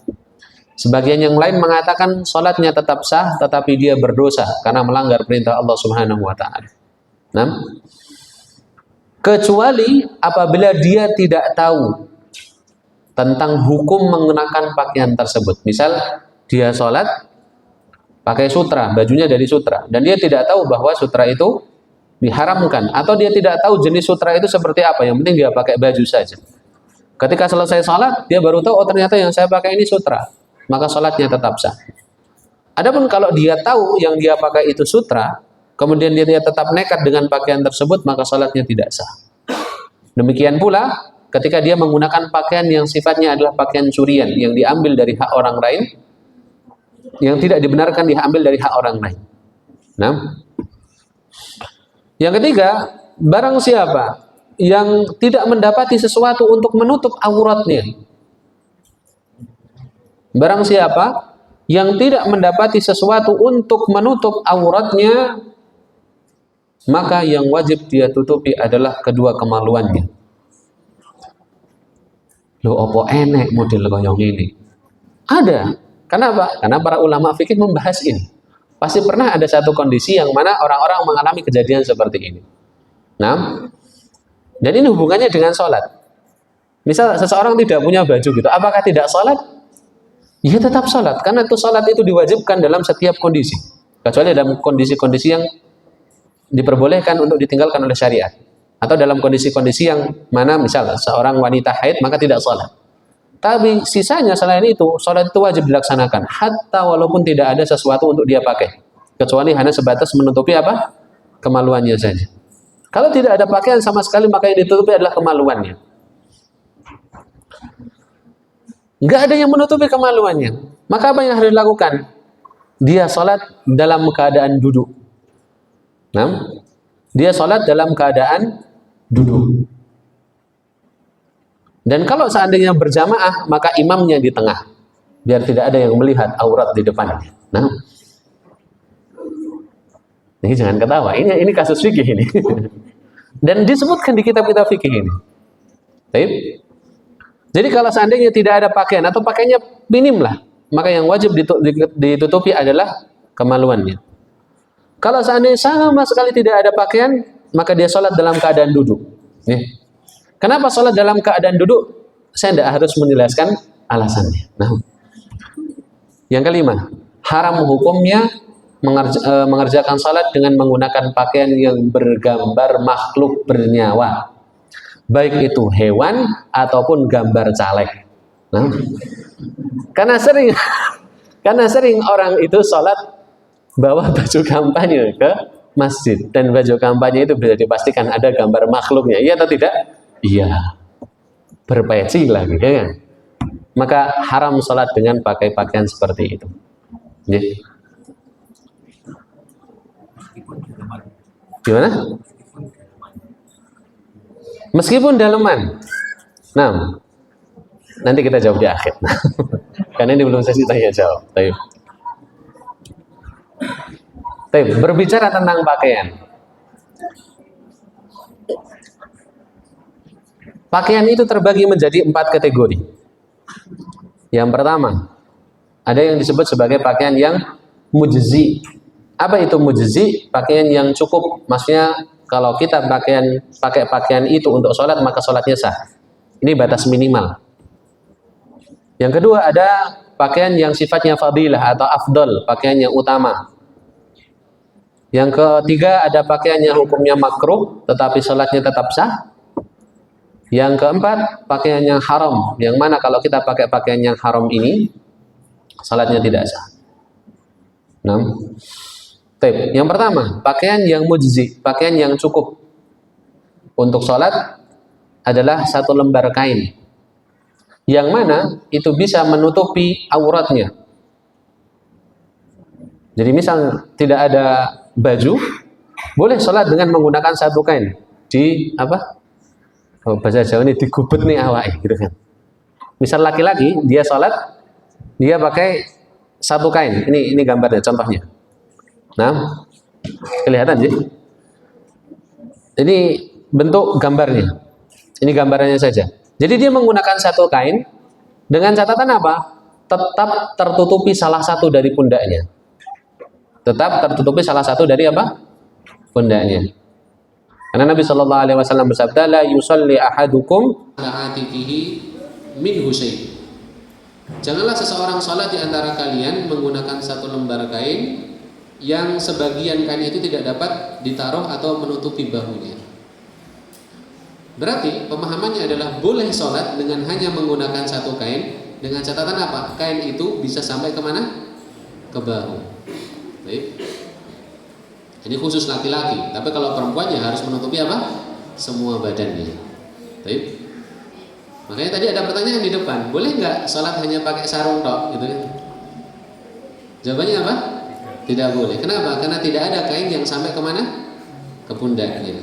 Sebagian yang lain mengatakan sholatnya tetap sah, tetapi dia berdosa karena melanggar perintah Allah Subhanahu Wa Taala. Nah, kecuali apabila dia tidak tahu tentang hukum menggunakan pakaian tersebut. Misal dia sholat pakai sutra, bajunya dari sutra, dan dia tidak tahu bahwa sutra itu diharamkan, atau dia tidak tahu jenis sutra itu seperti apa. Yang penting dia pakai baju saja. Ketika selesai sholat, dia baru tahu, oh ternyata yang saya pakai ini sutra. Maka sholatnya tetap sah. Adapun kalau dia tahu yang dia pakai itu sutra, kemudian dia tetap nekat dengan pakaian tersebut, maka sholatnya tidak sah. Demikian pula ketika dia menggunakan pakaian yang sifatnya adalah pakaian curian, yang diambil dari hak orang lain, yang tidak dibenarkan diambil dari hak orang lain. Nah, yang ketiga, barang siapa yang tidak mendapati sesuatu untuk menutup auratnya, barang siapa yang tidak mendapati sesuatu untuk menutup auratnya, maka yang wajib dia tutupi adalah kedua kemaluannya. Loh, opo enek model kaya ini? Ada. Kenapa? Karena para ulama fikih membahas ini. Pasti pernah ada satu kondisi yang mana orang-orang mengalami kejadian seperti ini. Nah, dan ini hubungannya dengan sholat. Misal seseorang tidak punya baju gitu, apakah tidak sholat? Ya tetap sholat, karena itu sholat itu diwajibkan dalam setiap kondisi. Kecuali dalam kondisi-kondisi yang diperbolehkan untuk ditinggalkan oleh syariat. Atau dalam kondisi-kondisi yang mana misal seorang wanita haid maka tidak sholat. Tapi sisanya selain itu, sholat itu wajib dilaksanakan. Hatta walaupun tidak ada sesuatu untuk dia pakai. Kecuali hanya sebatas menutupi apa? Kemaluannya saja. Kalau tidak ada pakaian sama sekali, maka yang ditutupi adalah kemaluannya. Nggak ada yang menutupi kemaluannya. Maka apa yang harus dilakukan? Dia sholat dalam keadaan duduk. Nah, dia sholat dalam keadaan duduk. Dan kalau seandainya berjamaah, maka imamnya di tengah, biar tidak ada yang melihat aurat di depannya. Nah, ini jangan ketawa. Ini kasus fikih ini. Dan disebutkan di kitab-kitab fikih ini. Baik. Jadi kalau seandainya tidak ada pakaian atau pakaiannya minim lah, maka yang wajib ditutupi adalah kemaluannya. Kalau seandainya sama sekali tidak ada pakaian, maka dia sholat dalam keadaan duduk. Nih. Kenapa sholat dalam keadaan duduk? Saya tidak harus menjelaskan alasannya. Nah, yang kelima, haram hukumnya mengerjakan sholat dengan menggunakan pakaian yang bergambar makhluk bernyawa, baik itu hewan ataupun gambar caleg. Nah, karena sering orang itu sholat bawa baju kampanye ke masjid, dan baju kampanye itu bisa dipastikan ada gambar makhluknya, iya atau tidak? Iya, berpeci lagi, ya kan? Maka haram sholat dengan pakai pakaian seperti itu. Ya. Gimana? Meskipun daleman. Nah, nanti kita jawab di akhir. Karena ini belum sesi tanya jawab. Berbicara tentang pakaian. Pakaian itu terbagi menjadi 4 kategori. Yang pertama, ada yang disebut sebagai pakaian yang mujzi. Apa itu mujzi? Pakaian yang cukup. Maksudnya kalau kita pakai pakaian itu untuk sholat, maka sholatnya sah. Ini batas minimal. Yang kedua, ada pakaian yang sifatnya fadilah atau afdol, pakaian yang utama. Yang ketiga, ada pakaian yang hukumnya makruh, tetapi sholatnya tetap sah. Yang keempat, pakaian yang haram, yang mana kalau kita pakai pakaian yang haram ini, salatnya tidak sah. Nah, yang pertama, pakaian yang mujzi, pakaian yang cukup untuk salat adalah 1 lembar kain, yang mana itu bisa menutupi auratnya. Jadi misal tidak ada baju, boleh salat dengan menggunakan 1 kain di apa? Bahasa Jawa ini digubet nih awake gitu kan. Misal laki-laki dia sholat, dia pakai 1 kain. Ini gambarnya, contohnya. Nah, kelihatan sih. Ini bentuk gambarnya. Ini gambarannya saja. Jadi dia menggunakan 1 kain dengan catatan apa? Tetap tertutupi salah satu dari pundaknya. Tetap tertutupi salah satu dari apa? Pundaknya. Karena Nabi Shallallahu Alaihi Wasallam bersabda, la yusalli ahadukum ala atikihi min husain. Janganlah seseorang sholat di antara kalian menggunakan 1 lembar kain yang sebagian kain itu tidak dapat ditaruh atau menutupi bahunya. Berarti pemahamannya adalah boleh sholat dengan hanya menggunakan 1 kain, dengan catatan apa? Kain itu bisa sampai kemana? Ke bahu. Baik. Ini khusus laki-laki, tapi kalau perempuannya harus menutupi apa? Semua badannya. Baik. Makanya tadi ada pertanyaan di depan, boleh nggak sholat hanya pakai sarung tok, gitu kan? Jawabannya apa? Tidak boleh. Kenapa? Karena tidak ada kain yang sampai kemana? Ke pundaknya.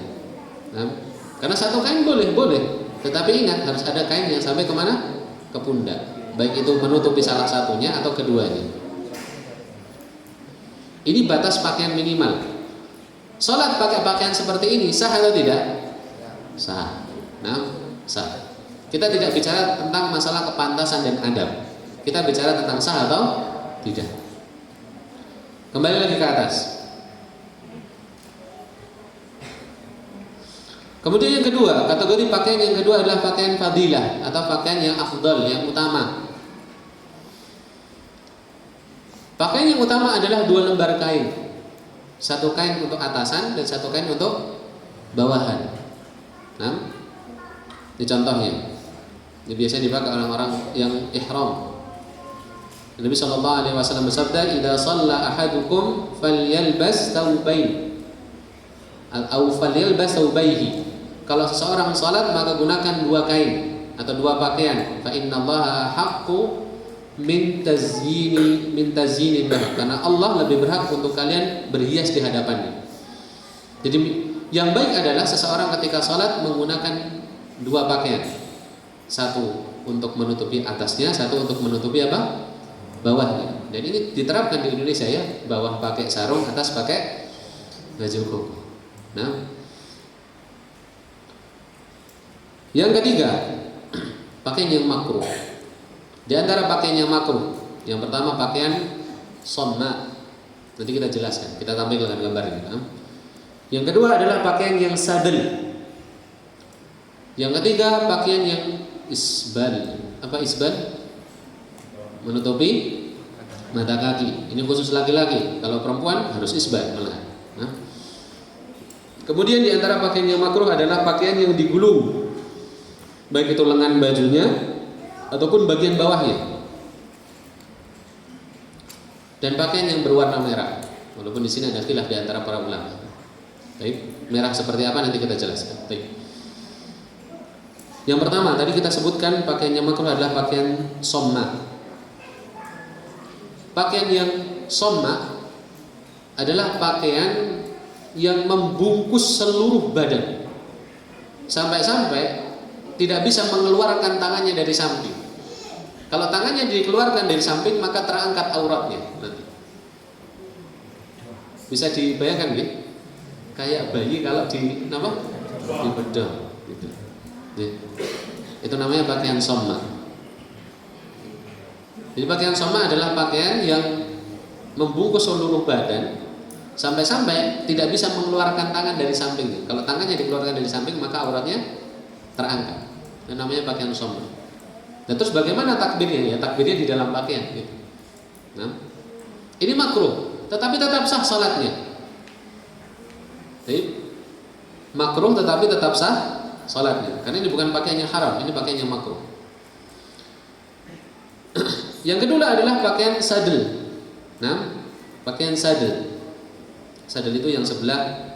Nah, karena satu kain boleh, tetapi ingat harus ada kain yang sampai kemana? Ke pundak. Baik itu menutupi salah satunya atau keduanya. Ini batas pakaian minimal. Sholat pakai pakaian seperti ini sah atau tidak? Sah. Nah, sah. Kita tidak bicara tentang masalah kepantasan dan adab. Kita bicara tentang sah atau tidak. Kembali lagi ke atas. Kemudian yang kedua, kategori pakaian yang kedua adalah pakaian fadilah atau pakaian yang afdal, yang utama. Pakaian yang utama adalah 2 lembar kain. Satu kain untuk atasan dan satu kain untuk bawahan. Nah, ini contohnya. Ini biasa dipakai orang-orang yang ihram. Nabi sallallahu alaihi wasallam bersabda, "Idza shalla ahadukum falyalbas thawbayn." Atau falyalbas thawbayhi. Kalau seseorang salat maka gunakan 2 kain atau 2 pakaian. Fa innallaha haqqu min tazyini karena Allah lebih berhak untuk kalian berhias di hadapannya. Jadi yang baik adalah seseorang ketika sholat menggunakan 2 pakaian, satu untuk menutupi atasnya, satu untuk menutupi apa? Bawahnya. Dan ini diterapkan di Indonesia ya, bawah pakai sarung, atas pakai baju koko. Nah, yang ketiga, pakaian yang makruh. Di antara pakaian yang makruh, yang pertama pakaian somma. Nanti kita jelaskan, kita tampilkan gambarnya. Yang kedua adalah pakaian yang sadel. Yang ketiga pakaian yang isbal. Apa isbal? Menutupi mata kaki. Ini khusus laki-laki. Kalau perempuan harus isbal malah. Kemudian di antara pakaian yang makruh adalah pakaian yang digulung, baik itu lengan bajunya ataupun bagian bawahnya, dan pakaian yang berwarna merah. Walaupun di sini ada khilaf di antara para ulama. Baik, merah seperti apa nanti kita jelaskan. Baik. Yang pertama tadi kita sebutkan pakaian yang makruh adalah pakaian somma. Pakaian yang somma adalah pakaian yang membungkus seluruh badan sampai-sampai tidak bisa mengeluarkan tangannya dari samping. Kalau tangannya dikeluarkan dari samping maka terangkat auratnya nanti. Bisa dibayangkan ya? Kayak bayi kalau di apa? Di bedong gitu. Ya. Itu namanya pakaian somma. Jadi pakaian somma adalah pakaian yang membungkus seluruh badan sampai-sampai tidak bisa mengeluarkan tangan dari samping. Kalau tangannya dikeluarkan dari samping maka auratnya terangkat. Dan namanya pakaian somma. Dan terus bagaimana takbirnya? Ya takbirnya di dalam pakaian gitu. Nah, ini makruh, tetapi tetap sah salatnya. Jadi makruh tetapi tetap sah salatnya. Karena ini bukan pakaian yang haram, ini pakaian yang makruh. Yang kedua adalah pakaian sadel. Nah, pakaian sadel. Sadel itu yang sebelah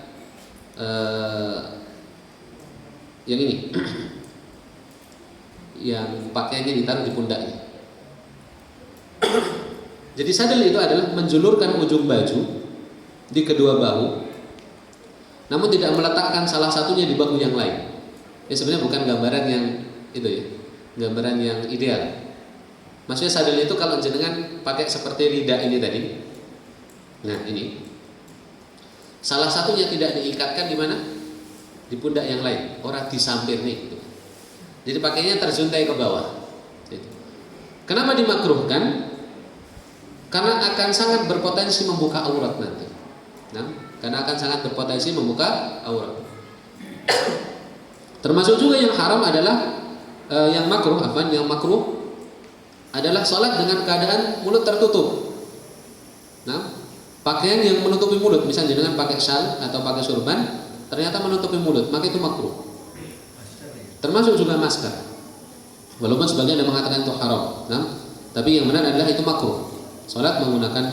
yang ini. Yang pakaiannya ditaruh di pundaknya. Jadi sadel itu adalah menjulurkan ujung baju di kedua bahu, namun tidak meletakkan salah satunya di bahu yang lain. Ya sebenarnya bukan gambaran yang itu ya, gambaran yang ideal. Maksudnya sadel itu kalau jenengan pakai seperti lidah ini tadi. Nah ini, salah satunya tidak diikatkan di mana? Di pundak yang lain, orang di samping nih. Gitu. Jadi pakainya terjuntai ke bawah. Kenapa dimakruhkan? Karena akan sangat berpotensi membuka aurat nanti. Nah, karena akan sangat berpotensi membuka aurat. Termasuk juga yang haram adalah yang makruh. Yang makruh adalah sholat dengan keadaan mulut tertutup. Nah, pakaian yang menutupi mulut, misalnya dengan pakai syal atau pakai surban, ternyata menutupi mulut, maka itu makruh. Termasuk juga masker. Walaupun sebagian ada mengatakan itu haram, nah, tapi yang benar adalah itu makruh. Salat menggunakan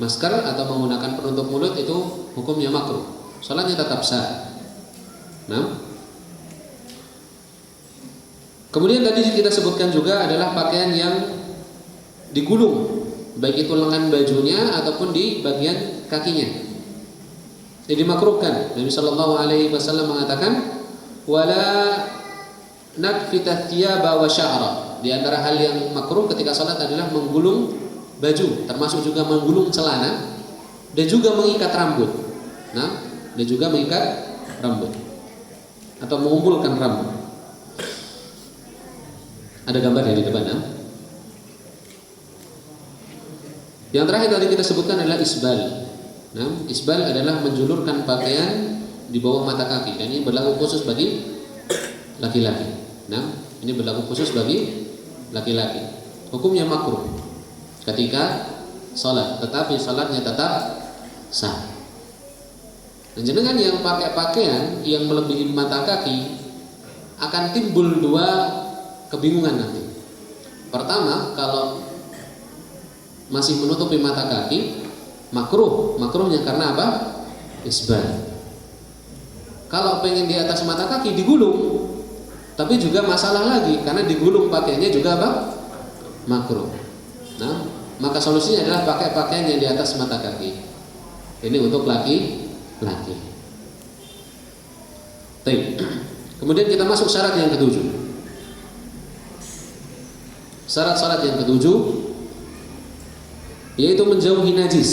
masker atau menggunakan penutup mulut itu hukumnya makruh. Salatnya tetap sah. Nah, kemudian tadi kita sebutkan juga adalah pakaian yang digulung, baik itu lengan bajunya ataupun di bagian kakinya. Jadi dimakruhkan. Nabi Shallallahu Alaihi Wasallam mengatakan, wala nakfita thiyaba wa sya'ra. Di antara hal yang makruh ketika salat adalah menggulung baju, termasuk juga menggulung celana dan juga mengikat rambut. Nah, dan juga mengikat rambut atau mengumpulkan rambut. Ada gambar ya di depan. Nah? Yang terakhir tadi kita sebutkan adalah isbal. Nah, isbal adalah menjulurkan pakaian di bawah mata kaki, dan ini berlaku khusus bagi laki-laki. Nah, ini berlaku khusus bagi laki-laki. Hukumnya makruh ketika salat, tetapi salatnya tetap sah. Dan jenengan yang pakai pakaian yang melebihi mata kaki akan timbul dua kebingungan nanti. Pertama, kalau masih menutupi mata kaki, makruhnya karena apa? Isbal. Kalau pengen di atas mata kaki digulung, tapi juga masalah lagi karena digulung pakaiannya juga apa? Makruh. Nah, maka solusinya adalah pakai pakaian yang di atas mata kaki. Ini untuk laki-laki. Kemudian kita masuk syarat yang ketujuh. Syarat-syarat yang ketujuh yaitu menjauhi najis,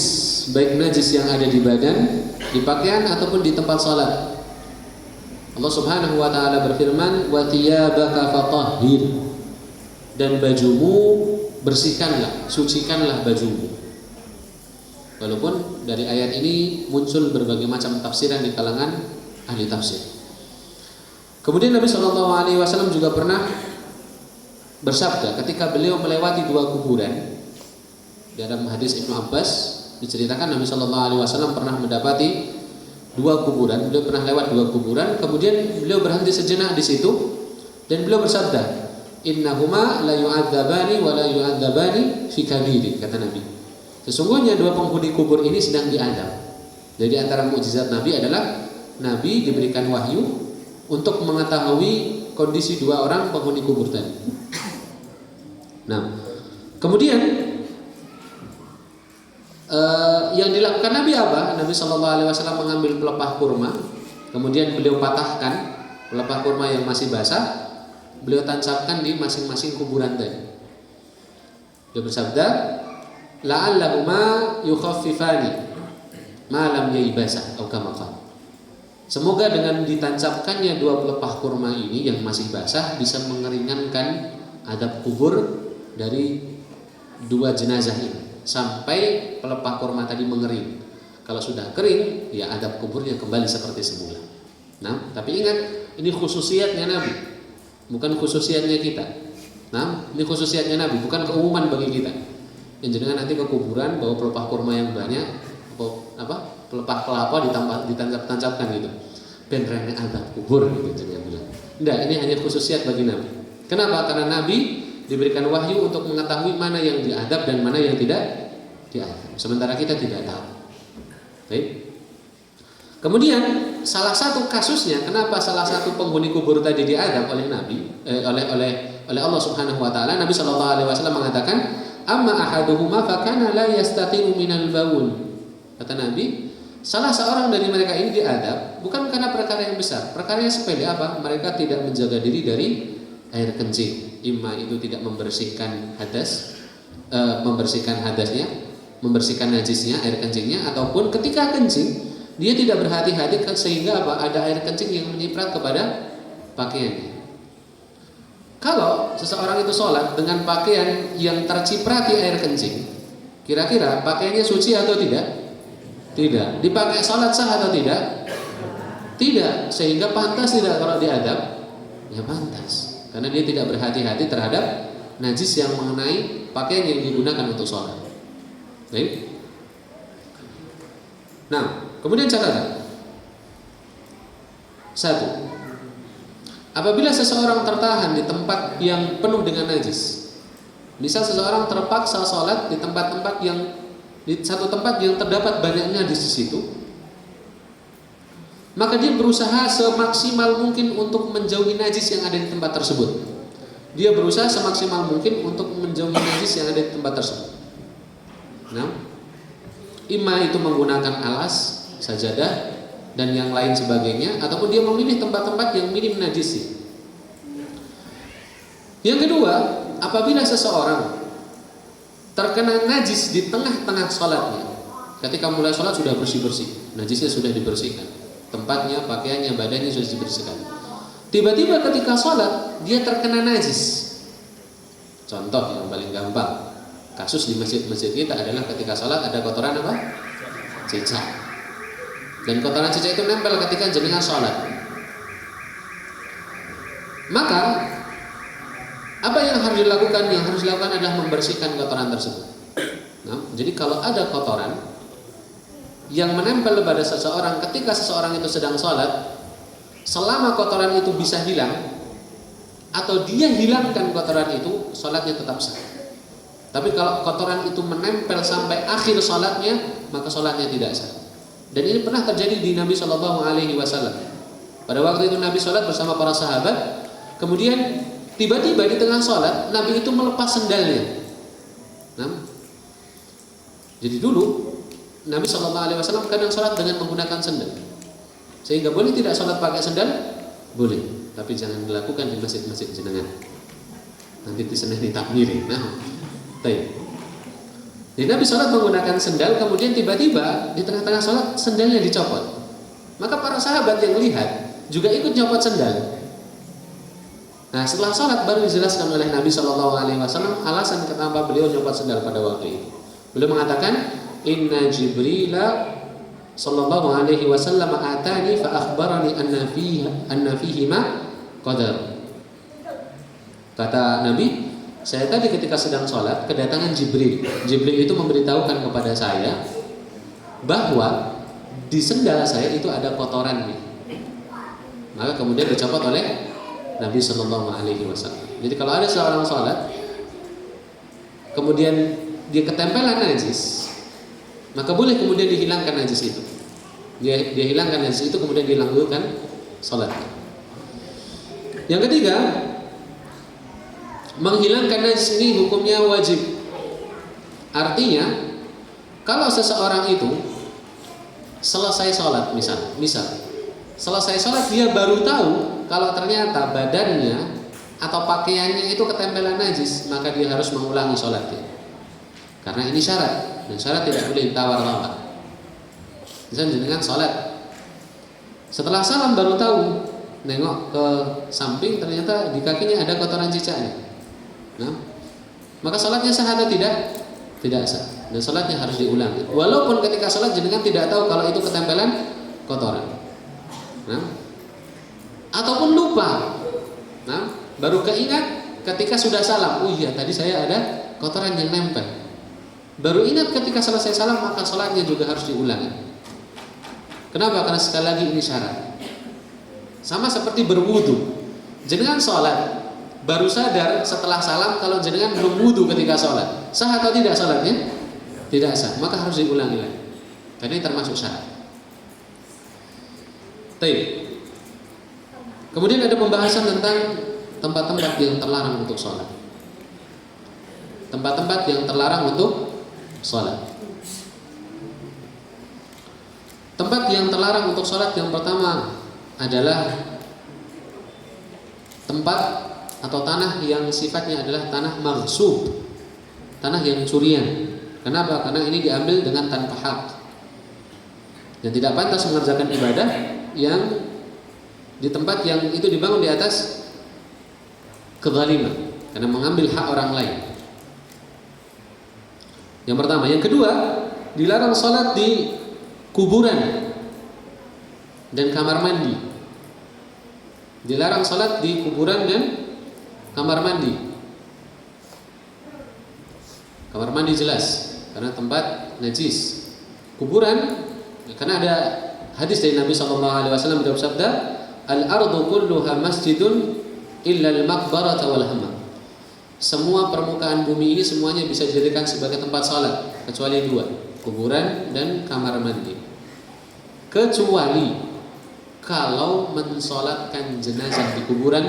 baik najis yang ada di badan, di pakaian ataupun di tempat salat. Allah Subhanahu wa taala berfirman, "Wa thiyabaka fatahhir." Dan bajumu bersihkanlah, sucikanlah bajumu. Walaupun dari ayat ini muncul berbagai macam tafsiran di kalangan ahli tafsir. Kemudian Nabi Shallallahu Alaihi Wasallam juga pernah bersabda ketika beliau melewati dua kuburan. Dalam hadis Ibnu Abbas diceritakan Nabi Shallallahu Alaihi Wasallam pernah mendapati dua kuburan. Beliau pernah lewat dua kuburan, kemudian beliau berhenti sejenak di situ dan beliau bersabda, "Innahuma la yu'adzabani wa la yu'adzabani fi kabiri," kata Nabi. Sesungguhnya dua penghuni kubur ini sedang diadab. Jadi antara mukjizat Nabi adalah Nabi diberikan wahyu untuk mengetahui kondisi dua orang penghuni kubur tadi. Nah, kemudian yang dilakukan Nabi apa? Nabi Shallallahu Alaihi Wasallam mengambil pelepah kurma, kemudian beliau patahkan pelepah kurma yang masih basah, beliau tancapkan di masing-masing kuburan tadi. Beliau bersabda, "La'allahuma yukhaffifani ma lam yaibasa," atau kama qala. Semoga dengan ditancapkannya dua pelepah kurma ini yang masih basah bisa meringankan adab kubur dari dua jenazah ini sampai pelepah kurma tadi mengering. Kalau sudah kering, ya adab kuburnya kembali seperti semula. Nah, tapi ingat, ini khususiatnya Nabi, bukan khususiatnya kita. Nah, ini khususiatnya Nabi, bukan keumuman bagi kita. Yang jenengan nanti ke kuburan bawa pelepah kurma yang banyak, apa? Pelepah kelapa ditancap-tancapkan gitu. Ben rene adab kubur gitu jenengan bilang. Enggak, ini hanya khususiat bagi Nabi. Kenapa? Karena Nabi diberikan wahyu untuk mengetahui mana yang diadab dan mana yang tidak diadab. Sementara kita tidak tahu. Baik. Kemudian salah satu kasusnya kenapa salah satu penghuni kubur tadi diadab oleh Nabi oleh Allah Subhanahu wa taala, Nabi Shallallahu Alaihi Wasallam mengatakan, "Amma ahaduhuma fakana la yastati'u minal baul." Kata Nabi, salah seorang dari mereka ini diadab bukan karena perkara yang besar, perkara yang sepele apa? Mereka tidak menjaga diri dari air kencing. Imma itu tidak membersihkan hadas, membersihkan hadasnya, membersihkan najisnya, air kencingnya, ataupun ketika kencing dia tidak berhati-hati sehingga apa? Ada air kencing yang menyiprat kepada pakaiannya. Kalau seseorang itu sholat dengan pakaian yang terciprati air kencing, kira-kira pakaiannya suci atau tidak? Tidak. Dipakai sholat sah atau tidak? Tidak. Sehingga pantas tidak kalau diadab? Ya pantas. Karena dia tidak berhati-hati terhadap najis yang mengenai pakaian yang digunakan untuk sholat. Baik. Nah, kemudian catatan. 1. Apabila seseorang tertahan di tempat yang penuh dengan najis, misal seseorang terpaksa sholat di tempat-tempat yang di satu tempat yang terdapat banyak najis di situ, maka dia berusaha semaksimal mungkin untuk menjauhi najis yang ada di tempat tersebut. Dia berusaha semaksimal mungkin untuk menjauhi najis yang ada di tempat tersebut. Nah, imma itu menggunakan alas, sajadah, dan yang lain sebagainya, ataupun dia memilih tempat-tempat yang minim najis. Yang kedua, apabila seseorang terkena najis di tengah-tengah sholatnya, ketika mulai sholat sudah bersih-bersih, najisnya sudah dibersihkan, tempatnya, pakaiannya, badannya sudah dibersihkan. Tiba-tiba ketika sholat dia terkena najis. Contoh yang paling gampang, kasus di masjid-masjid kita adalah ketika sholat ada kotoran apa? Cicak. Dan kotoran cicak itu nempel ketika jenengan sholat. Maka apa yang harus dilakukan? Yang harus dilakukan adalah membersihkan kotoran tersebut. Nah, jadi kalau ada kotoran yang menempel pada seseorang ketika seseorang itu sedang sholat, selama kotoran itu bisa hilang atau dia hilangkan kotoran itu, sholatnya tetap sah. Tapi kalau kotoran itu menempel sampai akhir sholatnya, maka sholatnya tidak sah. Dan ini pernah terjadi di Nabi Shallallahu Alaihi Wasallam. Pada waktu itu Nabi sholat bersama para sahabat, kemudian tiba-tiba di tengah sholat Nabi itu melepas sendalnya. Nah, jadi dulu Nabi Shallallahu Alaihi Wasallam kadang sholat dengan menggunakan sendal, sehingga boleh tidak sholat pakai sendal? Boleh. Tapi jangan dilakukan di masjid-masjid jenengan. Nanti di sana ditakmiri. Nah, baik. Jadi Nabi sholat menggunakan sendal, kemudian tiba-tiba di tengah-tengah sholat sendalnya dicopot. Maka para sahabat yang lihat juga ikut copot sendal. Nah, setelah sholat baru dijelaskan oleh Nabi Shallallahu Alaihi Wasallam alasan kenapa beliau copot sendal pada waktu itu. Beliau mengatakan, Inna Jibrila Sallallahu Alaihi Wasallam atani fa akhbarani anna fihi ma qadar. Kata Nabi, saya tadi ketika sedang sholat kedatangan Jibril. Jibril itu memberitahukan kepada saya bahwa di sendal saya itu ada kotoran nih. Maka kemudian dicopot oleh Nabi Sallallahu Alaihi Wasallam. Jadi kalau ada seorang sholat kemudian dia ketempelan najis, maka boleh kemudian dihilangkan najis itu. Dia hilangkan najis itu, kemudian dilanjutkan sholat. Yang ketiga, menghilangkan najis ini hukumnya wajib. Artinya, kalau seseorang itu selesai sholat, misal selesai sholat dia baru tahu kalau ternyata badannya atau pakaiannya itu ketempelan najis, maka dia harus mengulangi sholatnya. Karena ini syarat, dan syarat tidak boleh ditawar-tawar. Misalnya dengan sholat, setelah salam baru tahu, nengok ke samping ternyata di kakinya ada kotoran cicaknya. Nah, maka sholatnya sah atau tidak? Tidak sah. Dan sholatnya harus diulangi. Walaupun ketika sholat jenengan tidak tahu kalau itu ketempelan kotoran. Nah, ataupun lupa. Nah, baru keingat ketika sudah salam. Oh iya, tadi saya ada kotoran yang nempel. Baru ingat ketika selesai salam, maka sholatnya juga harus diulangi. Kenapa? Karena sekali lagi ini syarat. Sama seperti berwudu. Jenengan sholat, baru sadar setelah salam kalau jenengan belum wudu ketika sholat. Sah atau tidak sholatnya? Tidak sah. Maka harus diulangi lagi. Karena ini termasuk syarat. Baik. Kemudian ada pembahasan tentang tempat-tempat yang terlarang untuk sholat. Tempat-tempat yang terlarang untuk sholat. Tempat yang terlarang untuk sholat yang pertama adalah tempat atau tanah yang sifatnya adalah tanah maghsub, tanah yang curian. Kenapa? Karena ini diambil dengan tanpa hak dan tidak pantas mengerjakan ibadah yang di tempat yang itu dibangun di atas kezaliman, karena mengambil hak orang lain. Yang pertama. Yang kedua, dilarang sholat di kuburan dan kamar mandi. Dilarang sholat di kuburan dan kamar mandi. Kamar mandi jelas, karena tempat najis. Kuburan, karena ada hadis dari Nabi SAW bersabda, al-ardu kulluha masjidun illa al-maqbarata wal hammam. Semua permukaan bumi ini semuanya bisa dijadikan sebagai tempat sholat kecuali dua, kuburan dan kamar mandi. Kecuali kalau mensolatkan jenazah di kuburan,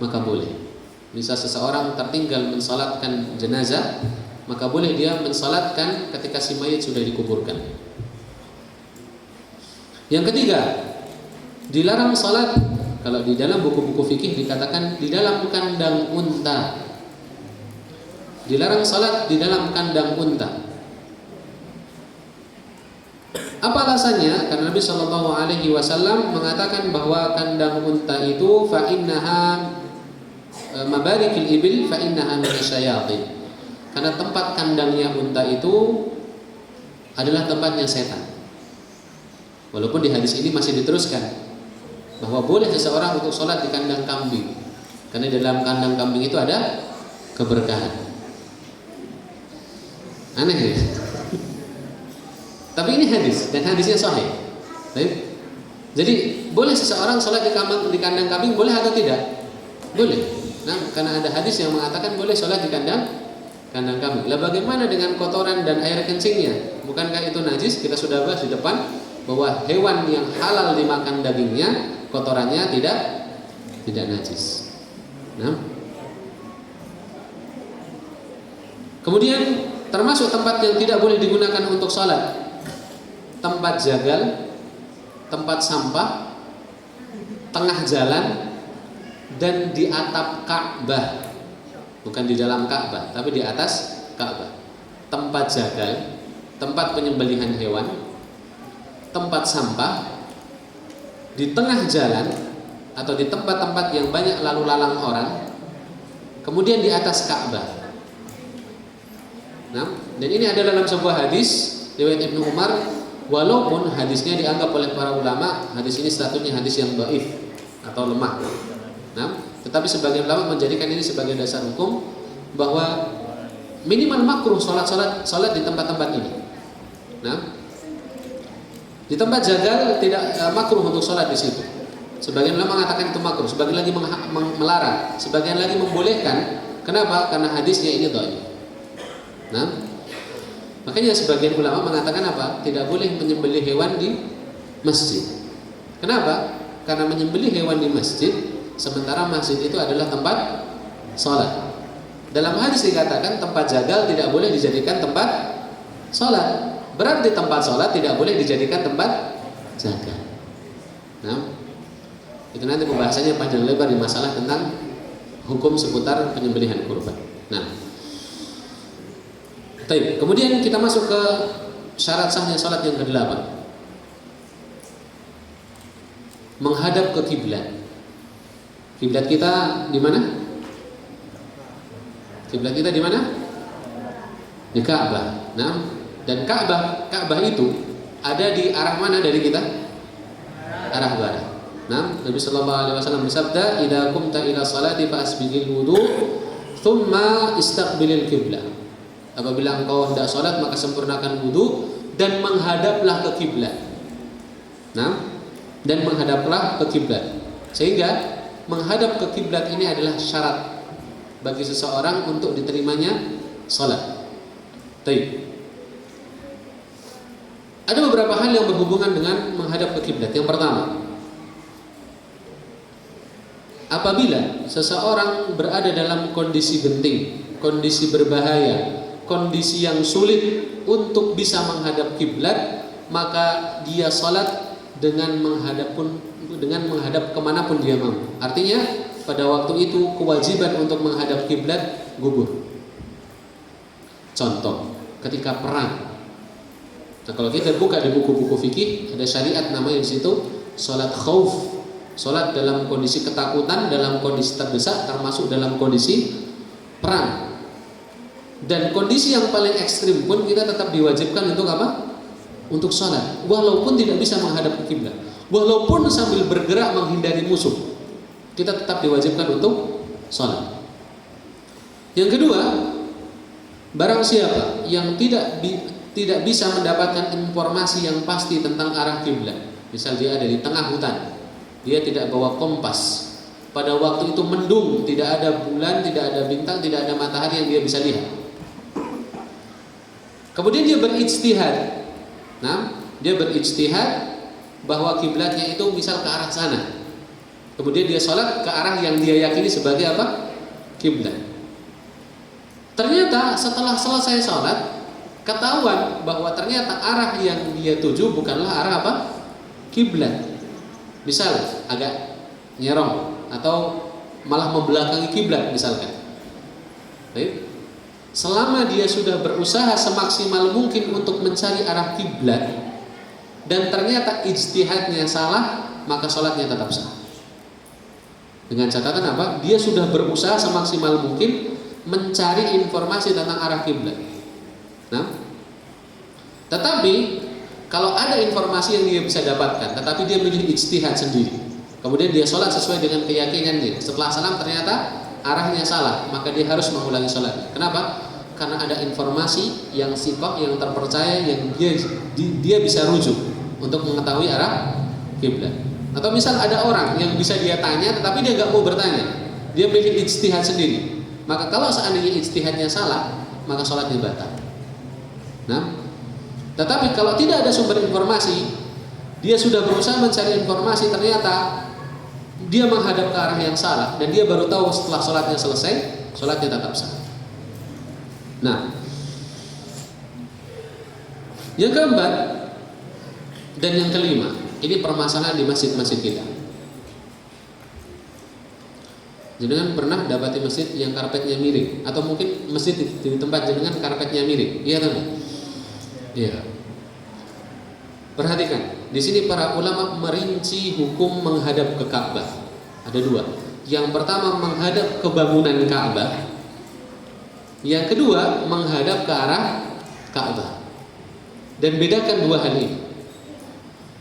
maka boleh. Misal seseorang tertinggal mensolatkan jenazah, maka boleh dia mensolatkan ketika si mayit sudah dikuburkan. Yang ketiga, dilarang salat kalau di dalam buku-buku fikih dikatakan di dalam kandang unta. Dilarang salat di dalam kandang unta. Apa alasannya? Karena Nabi Shallallahu Alaihi Wasallam mengatakan bahwa kandang unta itu fa innaha mabarikil ibil fa innaha minasyayatin. Karena tempat kandangnya unta itu adalah tempatnya setan. Walaupun di hadis ini masih diteruskan bahwa boleh seseorang untuk sholat di kandang kambing, karena di dalam kandang kambing itu ada keberkahan. Aneh ya? Tapi ini hadis dan hadisnya sahih. Baik. Jadi boleh seseorang sholat di kandang kambing, boleh atau tidak? Boleh. Nah, karena ada hadis yang mengatakan boleh sholat di kandang kambing. Lah bagaimana dengan kotoran dan air kencingnya? Bukankah itu najis? Kita sudah bahas di depan bahwa hewan yang halal dimakan dagingnya, kotorannya tidak najis. Nah, kemudian termasuk tempat yang tidak boleh digunakan untuk sholat, tempat jagal, tempat sampah, tengah jalan, dan di atap Ka'bah. Bukan di dalam Ka'bah, tapi di atas Ka'bah. Tempat jagal, tempat penyembelihan hewan, tempat sampah, di tengah jalan atau di tempat-tempat yang banyak lalu lalang orang, kemudian di atas Ka'bah. Nah, dan ini ada dalam sebuah hadis riwayat Ibnu Umar, walaupun hadisnya dianggap oleh para ulama hadis ini statusnya hadis yang dhaif atau lemah. Nah, tetapi sebagian ulama menjadikan ini sebagai dasar hukum bahwa minimal makruh salat di tempat-tempat ini. Nah, di tempat jagal tidak makruh untuk salat di situ. Sebagian ulama mengatakan itu makruh, sebagian lagi melarang, sebagian lagi membolehkan. Kenapa? Karena hadisnya ini dhaif. Nah, makanya sebagian ulama mengatakan apa? Tidak boleh menyembelih hewan di masjid. Kenapa? Karena menyembelih hewan di masjid, sementara masjid itu adalah tempat sholat. Dalam hadis dikatakan tempat jagal tidak boleh dijadikan tempat sholat. Berarti tempat sholat tidak boleh dijadikan tempat jagal. Nah, itu nanti pembahasannya panjang lebar di masalah tentang hukum seputar penyembelihan kurban. Nah, kemudian kita masuk ke syarat sahnya salat yang ke-8. Menghadap ke kiblat. Kiblat kita di mana? Kiblat kita di mana? Di Ka'bah. Nah, dan Ka'bah itu ada di arah mana dari kita? Arah barat. Nah, Nabi sallallahu alaihi wasallam bersabda, "Idza qumta ila salati fa asbighil wudu, thumma istaqbilil qiblah." Apabila engkau hendak sholat maka sempurnakan wudu dan menghadaplah ke kiblat. Nah, dan menghadaplah ke kiblat. Sehingga menghadap ke kiblat ini adalah syarat bagi seseorang untuk diterimanya sholat. Baik. Ada beberapa hal yang berhubungan dengan menghadap ke kiblat. Yang pertama, apabila seseorang berada dalam kondisi genting, kondisi berbahaya, kondisi yang sulit untuk bisa menghadap kiblat, maka dia salat dengan menghadap kemanapun dia mau. Artinya pada waktu itu kewajiban untuk menghadap kiblat gugur. Contoh, ketika perang. Nah, kalau kita buka di buku-buku fikih ada syariat namanya di situ salat khauf, salat dalam kondisi ketakutan, dalam kondisi terdesak, termasuk dalam kondisi perang. Dan kondisi yang paling ekstrim pun kita tetap diwajibkan untuk apa? Untuk sholat, walaupun tidak bisa menghadap ke kiblat, walaupun sambil bergerak menghindari musuh, kita tetap diwajibkan untuk sholat. Yang kedua, barang siapa yang tidak bisa mendapatkan informasi yang pasti tentang arah kiblat, misal dia ada di tengah hutan, dia tidak bawa kompas, pada waktu itu mendung, tidak ada bulan, tidak ada bintang, tidak ada matahari yang dia bisa lihat. Kemudian dia berijtihad. Nah, dia berijtihad bahwa kiblatnya itu misal ke arah sana. Kemudian dia sholat ke arah yang dia yakini sebagai apa? Kiblat. Ternyata setelah selesai sholat, ketahuan bahwa ternyata arah yang dia tuju bukanlah arah apa? kiblat. Misal agak nyerong atau malah membelakangi kiblat misalkan. Baik. Selama dia sudah berusaha semaksimal mungkin untuk mencari arah kiblat dan ternyata ijtihadnya salah, maka sholatnya tetap sah. Dengan catatan apa? Dia sudah berusaha semaksimal mungkin mencari informasi tentang arah kiblat. Nah, tetapi kalau ada informasi yang dia bisa dapatkan, tetapi dia memilih ijtihad sendiri, kemudian dia sholat sesuai dengan keyakinannya, setelah salam ternyata arahnya salah, maka dia harus mengulangi sholat. Kenapa? Karena ada informasi yang sifat, yang terpercaya, yang dia bisa rujuk untuk mengetahui arah kiblat. Atau misal ada orang yang bisa dia tanya, tetapi dia nggak mau bertanya, dia memilih ijtihad sendiri. Maka kalau seandainya ijtihadnya salah, maka sholatnya batal. Nah, tetapi kalau tidak ada sumber informasi, dia sudah berusaha mencari informasi, ternyata dia menghadap ke arah yang salah dan dia baru tahu setelah sholatnya selesai, sholatnya tetap sah. Nah, yang keempat dan yang kelima, ini permasalahan di masjid-masjid kita. Jenengan pernah dapati masjid yang karpetnya miring, atau mungkin masjid di tempat jenengan karpetnya miring, iya kan? Iya. Perhatikan, di sini para ulama merinci hukum menghadap ke Ka'bah. Ada dua. Yang pertama menghadap ke bangunan Ka'bah. Yang kedua menghadap ke arah Ka'bah. Dan bedakan dua hal ini.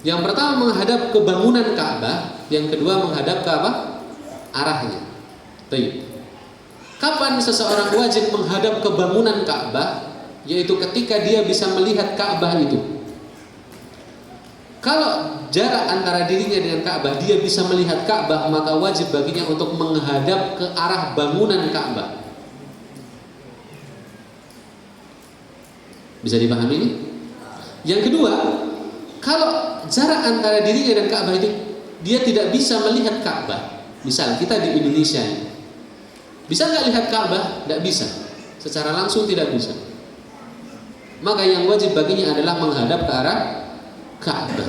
Yang pertama menghadap ke bangunan Ka'bah, yang kedua menghadap ke apa? Arahnya. Baik. Kapan seseorang wajib menghadap ke bangunan Ka'bah? Yaitu ketika dia bisa melihat Ka'bah itu. Kalau jarak antara dirinya dengan Ka'bah, dia bisa melihat Ka'bah, maka wajib baginya untuk menghadap ke arah bangunan Ka'bah. Bisa dipahami ini? Yang kedua, kalau jarak antara dirinya dan Ka'bah itu dia tidak bisa melihat Ka'bah. Misal kita di Indonesia ini, bisa nggak lihat Ka'bah? Nggak bisa. Secara langsung tidak bisa. Maka yang wajib baginya adalah menghadap ke arah Ka'bah.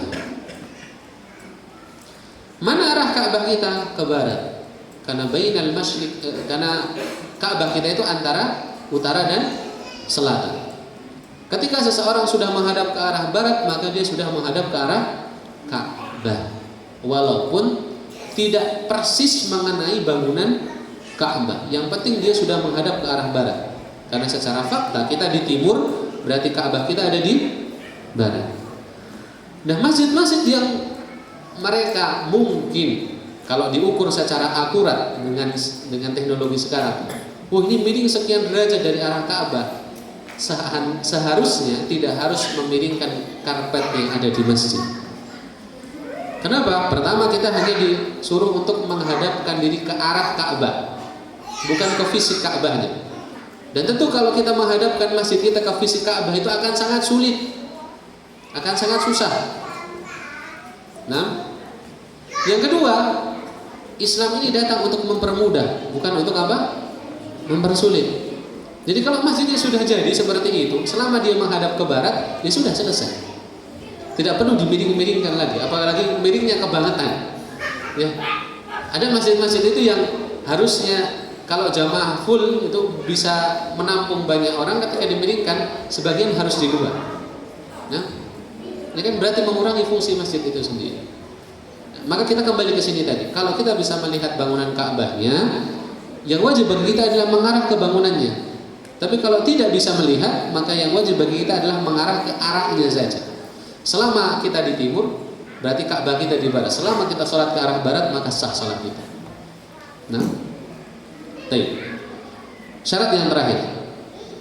Mana arah Ka'bah kita? Ke barat. Karena Ka'bah kita itu antara utara dan selatan. Ketika seseorang sudah menghadap ke arah barat, maka dia sudah menghadap ke arah Ka'bah. Walaupun tidak persis mengenai bangunan Ka'bah, yang penting dia sudah menghadap ke arah barat. Karena secara fakta kita di timur, berarti Ka'bah kita ada di barat. Nah, masjid-masjid yang mereka mungkin kalau diukur secara akurat dengan teknologi sekarang, ini miring sekian derajat dari arah Ka'bah, seharusnya tidak harus memiringkan karpet yang ada di masjid. Kenapa? Pertama, kita hanya disuruh untuk menghadapkan diri ke arah Ka'bah, bukan ke fisik Ka'bahnya. Dan tentu kalau kita menghadapkan masjid kita ke fisik Ka'bah itu akan sangat sulit, akan sangat susah. Nah, yang kedua, Islam ini datang untuk mempermudah, bukan untuk apa? Mempersulit. Jadi kalau masjidnya sudah jadi seperti itu, selama dia menghadap ke barat, ya sudah selesai. Tidak perlu dimiring-miringkan lagi, apalagi miringnya kebangetan. Ya, ada masjid-masjid itu yang harusnya kalau jamaah full itu bisa menampung banyak orang, ketika dimiringkan sebagian harus di luar. Nah, ini kan berarti mengurangi fungsi masjid itu sendiri. Maka kita kembali ke sini tadi. Kalau kita bisa melihat bangunan Ka'bahnya, yang wajib bagi kita adalah mengarah ke bangunannya. Tapi kalau tidak bisa melihat, maka yang wajib bagi kita adalah mengarah ke arahnya saja. Selama kita di timur, berarti Ka'bah kita di barat. Selama kita sholat ke arah barat, maka sah sholat kita. Nah, baik. Syarat yang terakhir,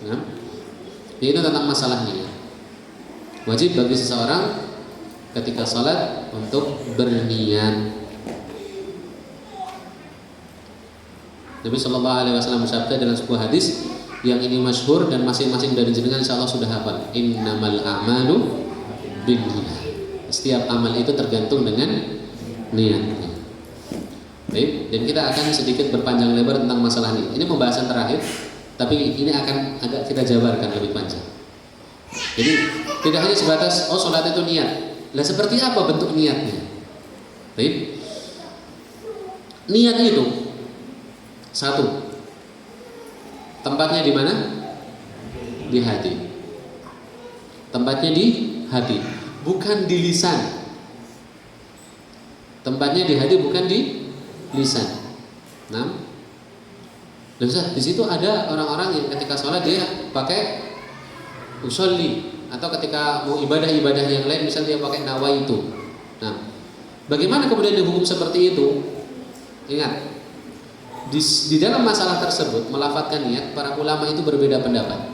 nah, yaitu tentang masalahnya. Wajib bagi seseorang ketika sholat untuk berniat. Nabi Shallallahu Alaihi Wasallam bersabda dalam sebuah hadis yang ini masyhur dan masing-masing dari jenengan insya Allah sudah hafal. Innamal a'malu binniyat. Setiap amal itu tergantung dengan niatnya. Baik, dan kita akan sedikit berpanjang lebar tentang masalah ini. Ini pembahasan terakhir, tapi ini akan agak kita jabarkan lebih panjang. Jadi tidak hanya sebatas sholat itu niat. Lah seperti apa bentuk niatnya? Baik. Niat itu satu, tempatnya di mana? Di hati. Tempatnya di hati, bukan di lisan. Tempatnya di hati, bukan di lisan. Nah, Ustaz, di situ ada orang-orang yang ketika sholat dia pakai usolli, atau ketika mau ibadah-ibadah yang lain misalnya dia pakai nawaitu. Nah, bagaimana kemudian dihukum seperti itu? Ingat, di dalam masalah tersebut melafadzkan niat, para ulama itu berbeda pendapat.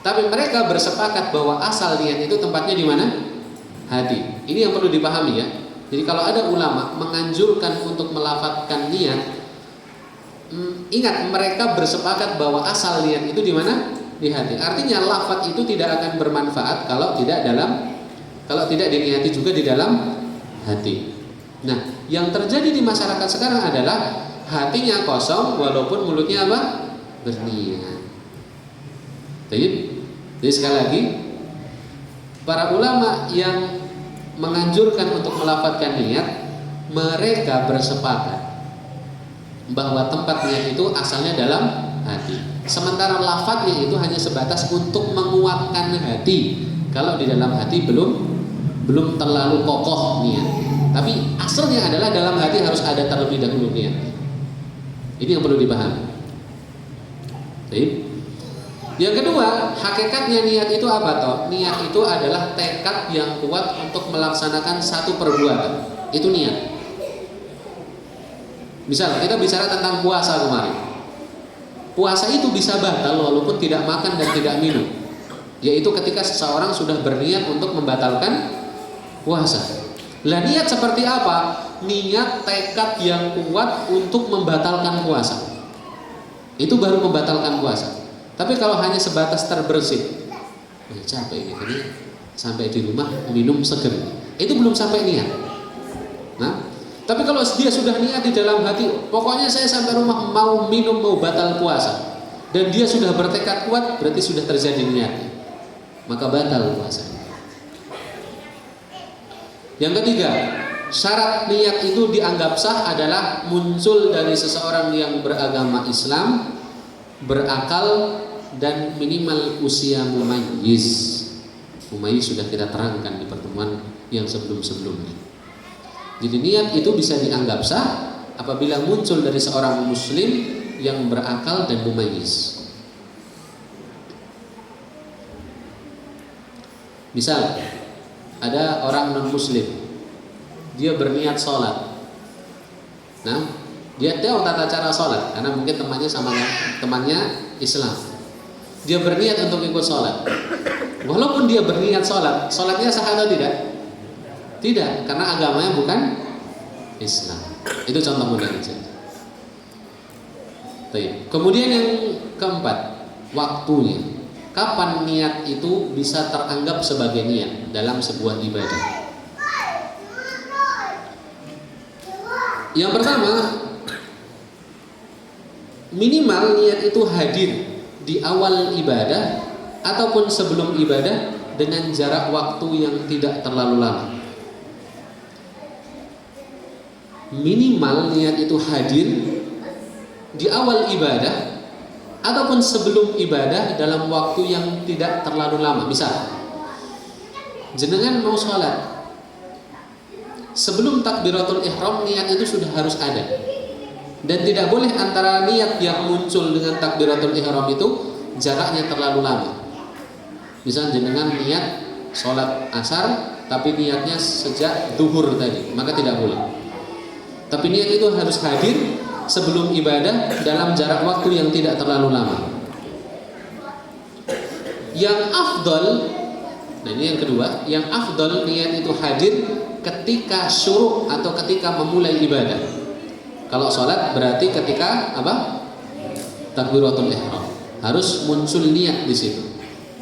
Tapi mereka bersepakat bahwa asal niat itu tempatnya di mana? Hati. Ini yang perlu dipahami ya. Jadi kalau ada ulama menganjurkan untuk melafadzkan niat, ingat mereka bersepakat bahwa asal niat itu di mana? Di hati. Artinya lafadz itu tidak akan bermanfaat kalau tidak diniati juga di dalam hati. Nah, yang terjadi di masyarakat sekarang adalah hatinya kosong walaupun mulutnya apa? Berniat. Jadi sekali lagi, para ulama yang menganjurkan untuk melafadzkan niat, mereka bersepakat bahwa tempat niat itu asalnya dalam hati. Sementara lafadznya itu hanya sebatas untuk menguatkan hati. Kalau di dalam hati belum terlalu kokoh niat. Tapi asalnya adalah dalam hati harus ada terlebih dahulu niat. Ini yang perlu dipahami. Baik. Yang kedua, hakikatnya niat itu apa toh? Niat itu adalah tekad yang kuat untuk melaksanakan satu perbuatan. Itu niat. Misal kita bicara tentang puasa kemarin. Puasa itu bisa batal walaupun tidak makan dan tidak minum. Yaitu ketika seseorang sudah berniat untuk membatalkan puasa. Lah niat seperti apa? Niat tekad yang kuat untuk membatalkan puasa. Itu baru membatalkan puasa. Tapi kalau hanya sebatas terbersih, capek ini, jadi sampai di rumah minum seger, itu belum sampai niat. Nah, tapi kalau dia sudah niat di dalam hati, pokoknya saya sampai rumah mau minum, mau batal puasa, dan dia sudah bertekad kuat, berarti sudah terjadi niat, maka batal puasa. Yang ketiga, syarat niat itu dianggap sah adalah muncul dari seseorang yang beragama Islam, berakal, dan minimal usia mumayyiz. Mumayyiz sudah kita terangkan di pertemuan yang sebelum-sebelumnya. Jadi niat itu bisa dianggap sah apabila muncul dari seorang muslim yang berakal dan mumayyiz. Misal ada orang non muslim, dia berniat sholat. Nah, dia tahu tata cara sholat karena mungkin temannya Islam. Dia berniat untuk ikut sholat. Walaupun dia berniat sholat, sholatnya sah atau tidak? Tidak, karena agamanya bukan Islam. Itu contoh mudah saja. Kemudian yang keempat, waktunya. Kapan niat itu bisa teranggap sebagai niat dalam sebuah ibadah? Yang pertama, minimal niat itu hadir di awal ibadah ataupun sebelum ibadah dengan jarak waktu yang tidak terlalu lama. Minimal niat itu hadir di awal ibadah ataupun sebelum ibadah dalam waktu yang tidak terlalu lama. Misal, jenengan mau sholat, sebelum takbiratul ihram niat itu sudah harus ada. Dan tidak boleh antara niat yang muncul dengan takbiratul ihram itu jaraknya terlalu lama. Misal jenengan niat sholat asar, tapi niatnya sejak zuhur tadi, maka tidak boleh. Tapi niat itu harus hadir sebelum ibadah dalam jarak waktu yang tidak terlalu lama. Yang afdol, nah ini yang kedua, yang afdol niat itu hadir ketika syuruk atau ketika memulai ibadah. Kalau sholat berarti ketika apa? Takbiratul ihram. Harus muncul niat di situ.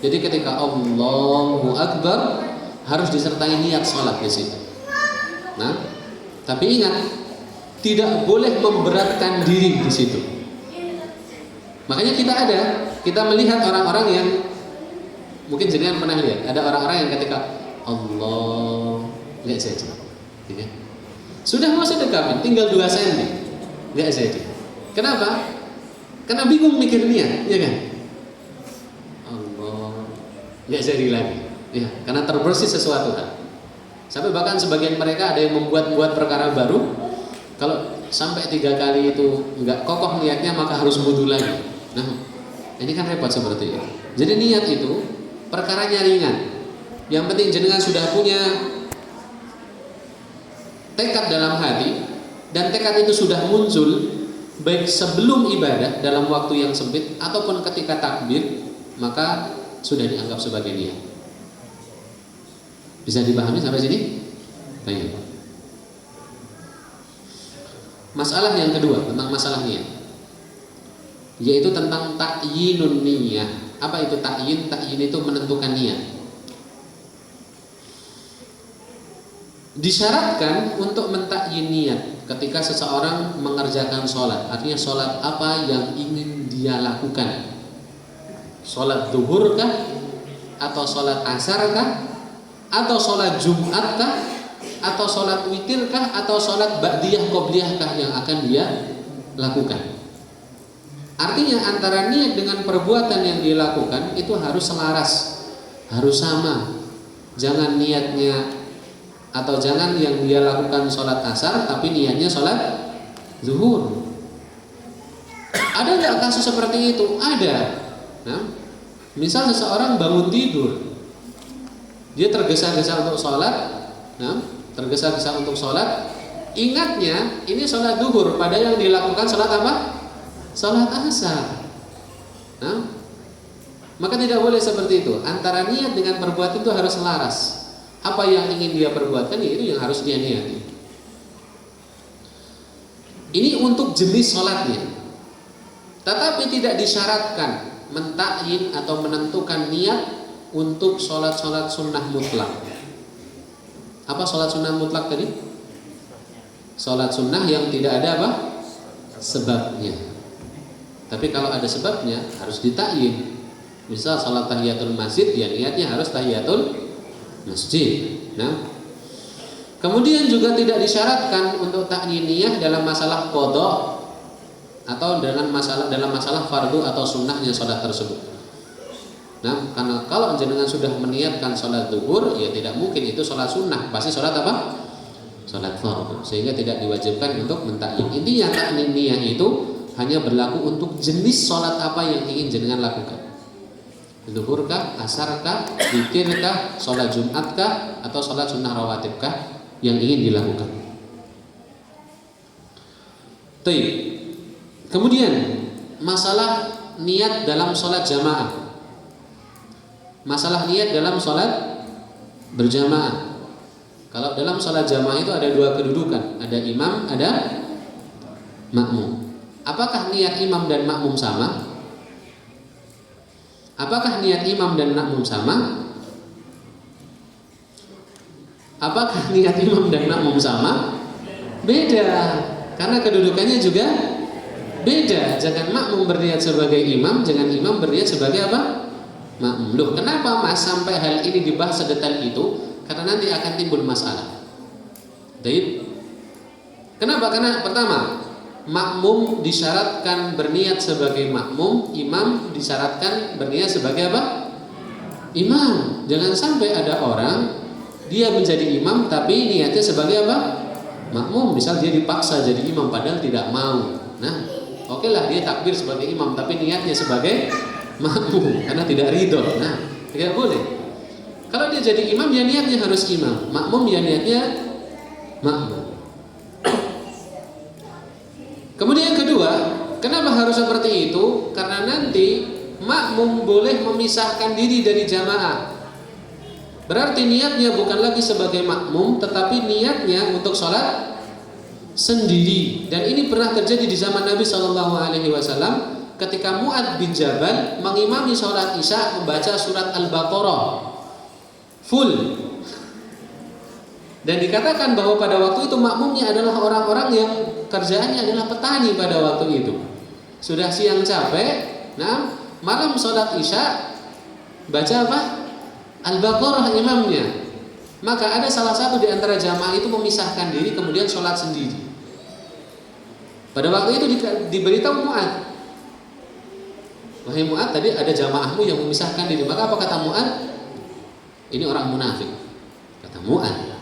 Jadi ketika Allahu Akbar harus disertai niat sholat di situ. Nah, tapi ingat, tidak boleh memberatkan diri di situ. Makanya kita melihat orang-orang yang mungkin jenengan pernah lihat, ada orang-orang yang ketika Allah, nggak jadi. Ya. Sudah mau sedekah, tinggal 2 senti, nggak jadi. Kenapa? Karena bingung mikir niat, ya kan? Allah, nggak jadi lagi. Ya, karena terbersih sesuatu hal. Sampai bahkan sebagian mereka ada yang membuat perkara baru. Kalau sampai 3 kali itu nggak kokoh niatnya, maka harus wudu lagi. Nah, ini kan repot seperti itu. Jadi niat itu perkaranya ringan. Yang penting jenengan sudah punya tekad dalam hati, dan tekad itu sudah muncul baik sebelum ibadah dalam waktu yang sempit ataupun ketika takbir, maka sudah dianggap sebagai niat. Bisa dipahami sampai sini? Baik. Masalah yang kedua tentang masalah niat, yaitu tentang ta'yinun niyah. Apa itu ta'yin? Ta'yin itu menentukan niat. Disyaratkan untuk mentakyin niat ketika seseorang mengerjakan sholat. Artinya sholat apa yang ingin dia lakukan? Sholat zuhur kah? Atau sholat asar kah? Atau sholat jumat kah? Atau sholat witir kah? Atau sholat ba'diyah qobliyah kah yang akan dia lakukan? Artinya antara niat dengan perbuatan yang dilakukan itu harus selaras, harus sama. Jangan niatnya atau jangan yang dia lakukan sholat asar tapi niatnya sholat zuhur. Ada nggak kasus seperti itu? Ada. Nah, misal seseorang bangun tidur, dia tergesa-gesa untuk sholat, tergesa-gesa untuk sholat, ingatnya ini sholat zuhur, padahal yang dilakukan sholat apa? Sholat asar. Nah, maka tidak boleh seperti itu. Antara niat dengan perbuatan itu harus selaras. Apa yang ingin dia perbuatkan, itu yang harus dia niati. Ini untuk jenis sholatnya. Tetapi tidak disyaratkan mentakyin atau menentukan niat untuk sholat-sholat sunnah mutlak. Apa sholat sunnah mutlak tadi? Sholat sunnah yang tidak ada apa? Sebabnya. Tapi kalau ada sebabnya harus ditakyin. Misal sholat tahiyatul masjid, ya niatnya harus tahiyatul masjid. Nah, kemudian juga tidak disyaratkan untuk takyin niyah dalam masalah qada atau dalam masalah fardu atau sunnahnya sholat tersebut. Nah, karena kalau jenengan sudah meniatkan sholat zuhur, ya tidak mungkin itu sholat sunnah, pasti sholat apa? Sholat fardu. Sehingga tidak diwajibkan untuk mentakyin. Intinya takyin niyah itu hanya berlaku untuk jenis sholat apa yang ingin jenengan lakukan. Zuhur kah, asar kah, witir kah, sholat jumat kah, atau sholat sunnah rawatib kah yang ingin dilakukan. Baik. Kemudian masalah niat dalam sholat jamaah. Masalah niat dalam sholat berjamaah. Kalau dalam sholat jamaah itu ada 2 kedudukan, ada imam, ada makmum. Apakah niat imam dan makmum sama? Apakah niat imam dan makmum sama? Apakah niat imam dan makmum sama? Beda, karena kedudukannya juga beda. Jangan makmum berniat sebagai imam, jangan imam berniat sebagai apa? Makmum. Loh, kenapa Mas sampai hal ini dibahas sedetail itu? Karena nanti akan timbul masalah. Baik. Kenapa? Karena pertama, makmum disyaratkan berniat sebagai makmum, imam disyaratkan berniat sebagai apa? Imam. Jangan sampai ada orang dia menjadi imam tapi niatnya sebagai apa? Makmum. Misal dia dipaksa jadi imam padahal tidak mau. Nah, oke lah dia takbir sebagai imam tapi niatnya sebagai makmum karena tidak ridho. Nah, tidak boleh. Kalau dia jadi imam ya niatnya harus imam, makmum ya niatnya makmum. Kemudian yang kedua, kenapa harus seperti itu? Karena nanti makmum boleh memisahkan diri dari jamaah. Berarti niatnya bukan lagi sebagai makmum, tetapi niatnya untuk sholat sendiri. Dan ini pernah terjadi di zaman Nabi SAW ketika Mu'adz bin Jabal mengimami sholat Isya membaca surat Al-Baqarah full. Dan dikatakan bahwa pada waktu itu makmumnya adalah orang-orang yang kerjaannya adalah petani pada waktu itu. Sudah siang capek, nah malam sholat Isya baca apa? Al-Baqarah imamnya. Maka ada salah satu di antara jamaah itu memisahkan diri kemudian sholat sendiri. Pada waktu itu diberitahu Mu'adz, wahai Mu'adz, tadi ada jamaahmu yang memisahkan diri. Maka apa kata Mu'adz? Ini orang munafik. Kata Mu'adz,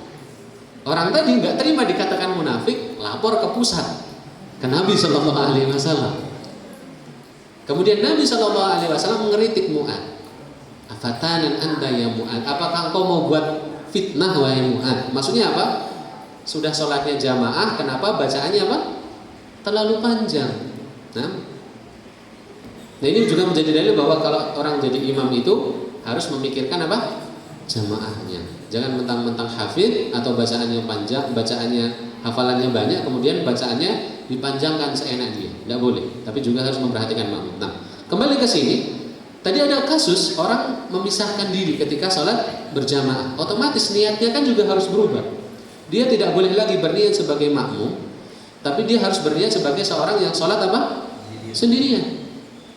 orang tadi nggak terima dikatakan munafik, lapor ke pusat, ke Nabi Shallallahu Alaihi Wasallam. Kemudian Nabi Shallallahu Alaihi Wasallam mengeritik Mu'adz. Afatanan anda ya Mu'adz, apakah engkau mau buat fitnah wahai Mu'adz? Maksudnya apa? Sudah sholatnya jamaah, kenapa bacaannya apa? Terlalu panjang. Nah ini juga menjadi dalil bahwa kalau orang jadi imam itu harus memikirkan apa? Jamaahnya. Jangan mentang-mentang hafid atau bacaannya panjang, bacaannya hafalannya banyak, kemudian bacaannya dipanjangkan seenak dia. Tidak boleh. Tapi juga harus memperhatikan makmum. Nah, kembali ke sini. Tadi ada kasus orang memisahkan diri ketika sholat berjamaah. Otomatis niatnya kan juga harus berubah. Dia tidak boleh lagi berniat sebagai makmum, tapi dia harus berniat sebagai seorang yang sholat apa? Sendirian.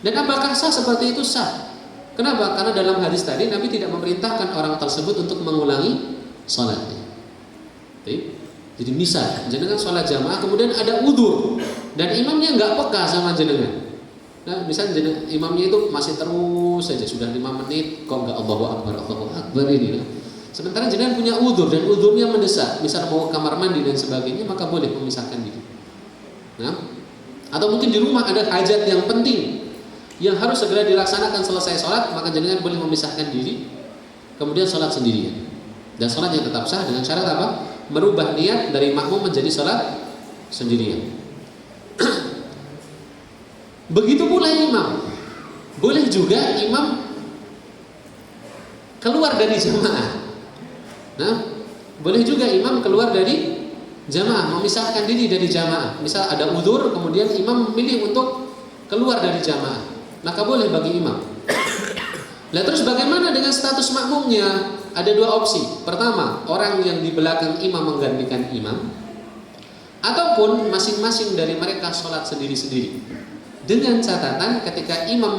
Dan apakah sah seperti itu? Sah. Kenapa? Karena dalam hadis tadi Nabi tidak memerintahkan orang tersebut untuk mengulangi sholatnya. Jadi misal jenengan sholat jamaah kemudian ada udzur dan imamnya nggak peka sama jenengan. Nah, misal imamnya itu masih terus saja sudah 5 menit kok nggak Allahu Akbar ini. Nah. Sementara jenengan punya udzur dan udzurnya mendesak, misal mau kamar mandi dan sebagainya, maka boleh memisahkan diri. Nah, atau mungkin di rumah ada hajat yang penting yang harus segera dilaksanakan selesai sholat, maka jenengan boleh memisahkan diri, kemudian sholat sendirian. Dan sholatnya tetap sah dengan syarat apa? Merubah niat dari makmum menjadi sholat sendirian. Begitu pula imam. Boleh juga imam keluar dari jamaah. Nah, boleh juga imam keluar dari jamaah, memisahkan diri dari jamaah. Misal ada udzur, kemudian imam memilih untuk keluar dari jamaah, maka boleh bagi imam. Nah, terus bagaimana dengan status makmumnya? Ada 2 opsi. Pertama, orang yang di belakang imam menggantikan imam, ataupun masing-masing dari mereka sholat sendiri-sendiri. Dengan catatan ketika imam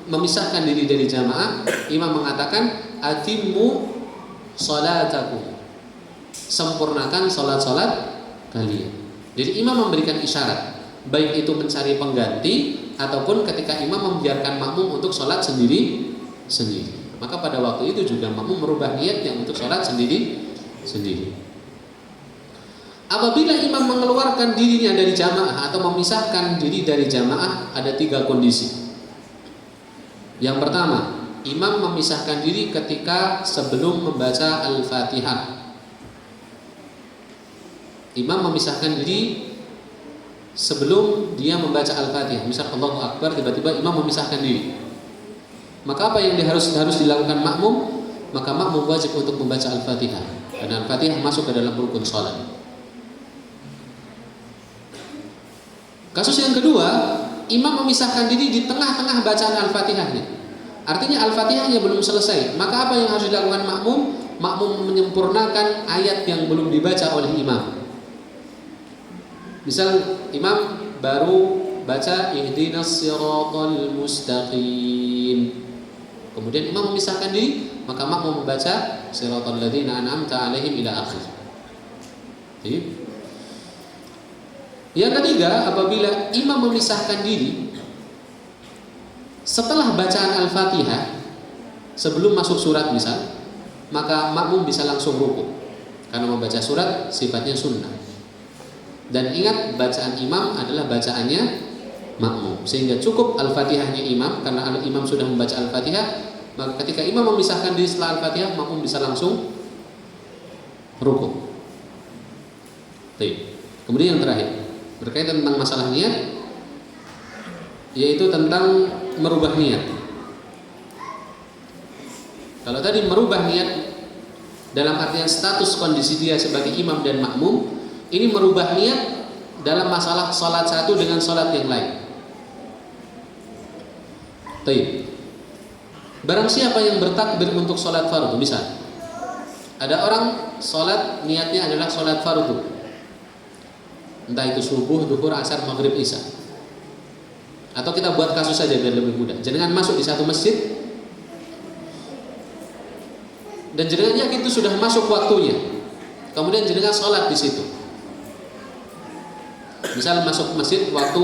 memisahkan diri dari jamaah, imam mengatakan atimmu sholatakum, sempurnakan sholat-sholat kalian. Jadi imam memberikan isyarat, baik itu mencari pengganti ataupun ketika imam membiarkan makmum untuk sholat sendiri. Maka pada waktu itu juga makmum merubah niatnya untuk sholat sendiri. Apabila imam mengeluarkan dirinya dari jamaah atau memisahkan diri dari jamaah, ada 3 kondisi. Yang pertama, imam memisahkan diri ketika sebelum membaca Al-Fatihah. Imam memisahkan diri sebelum dia membaca Al-Fatihah. Misal Allahu Akbar, tiba-tiba imam memisahkan diri. Maka apa yang harus dilakukan makmum? Maka makmum wajib untuk membaca Al-Fatihah. Karena Al-Fatihah masuk ke dalam rukun sholat. Kasus yang kedua, imam memisahkan diri di tengah-tengah bacaan Al-Fatihahnya. Artinya Al-Fatihahnya belum selesai. Maka apa yang harus dilakukan makmum? Makmum menyempurnakan ayat yang belum dibaca oleh imam. Misal imam baru baca ihdinas siratal mustaqim. Kemudian imam memisahkan diri, maka makmum membaca siratal ladzina an'amta 'alaihim ila akhir. Yang ketiga, apabila imam memisahkan diri setelah bacaan Al-Fatihah sebelum masuk surat misal, maka makmum bisa langsung rukuk karena membaca surat sifatnya sunnah. Dan ingat, bacaan imam adalah bacaannya makmum, sehingga cukup Al-Fatihahnya imam. Karena imam sudah membaca Al-Fatihah, maka ketika imam memisahkan diri setelah Al-Fatihah, makmum bisa langsung rukuk. Kemudian yang terakhir berkaitan tentang masalah niat, yaitu tentang merubah niat. Kalau tadi merubah niat dalam artian status kondisi dia sebagai imam dan makmum, ini merubah niat dalam masalah sholat satu dengan sholat yang lain. Barang siapa yang bertakbir untuk sholat fardu, misal ada orang sholat niatnya adalah sholat fardu, entah itu subuh, duhur, asar, maghrib, isya. Atau kita buat kasus saja biar lebih mudah. Jangan masuk di satu masjid, dan jenengan yakin itu sudah masuk waktunya, kemudian jenengan sholat di situ. Misal masuk masjid waktu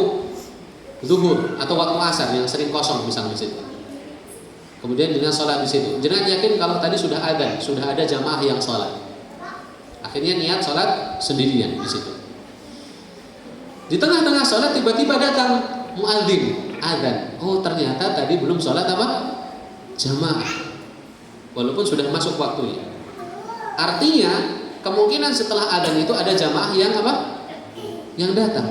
zuhur atau waktu asar yang sering kosong misal masjid. Kemudian jenengan sholat di situ. Jenengan yakin kalau tadi sudah ada jamaah yang sholat. Akhirnya niat sholat sendirian di situ. Di tengah-tengah sholat tiba-tiba datang muadzin, adzan. Oh ternyata tadi belum sholat apa? Jamaah. Walaupun sudah masuk waktunya. Artinya kemungkinan setelah adzan itu ada jamaah yang apa? Yang datang.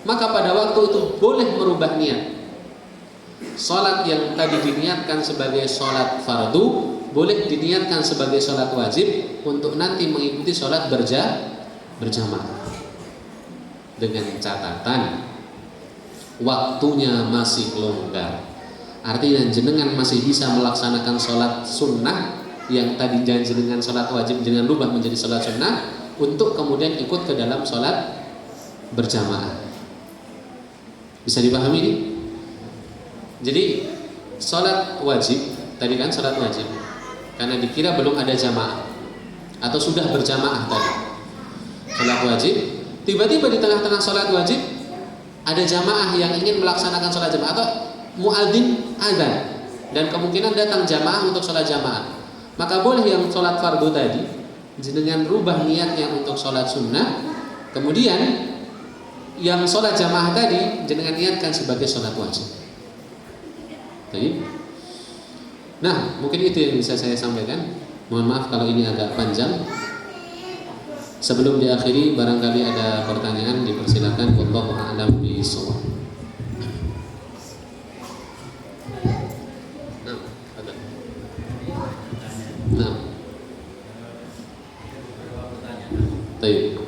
Maka pada waktu itu boleh merubah niat. Sholat yang tadi diniatkan sebagai sholat fardu boleh diniatkan sebagai sholat wajib untuk nanti mengikuti sholat berjamaah. Dengan catatan waktunya masih longgar. Artinya jenengan masih bisa melaksanakan sholat sunnah yang tadi janji dengan sholat wajib jangan rubah menjadi sholat sunnah untuk kemudian ikut ke dalam sholat berjamaah. Bisa dipahami ini? Jadi sholat wajib tadi kan sholat wajib karena dikira belum ada jamaah atau sudah berjamaah tadi sholat wajib. Tiba-tiba di tengah-tengah sholat wajib ada jamaah yang ingin melaksanakan sholat jamaah atau muadzin adzan dan kemungkinan datang jamaah untuk sholat jamaah. Maka boleh yang sholat fardu tadi dengan rubah niatnya untuk sholat sunnah. Kemudian yang sholat jamaah tadi dengan niatkan sebagai sholat wajib. Nah mungkin itu yang bisa saya sampaikan. Mohon maaf kalau ini agak panjang. Sebelum diakhiri barangkali ada pertanyaan dipersilakan. Wallahu a'lam bishawab. Nah. Baik.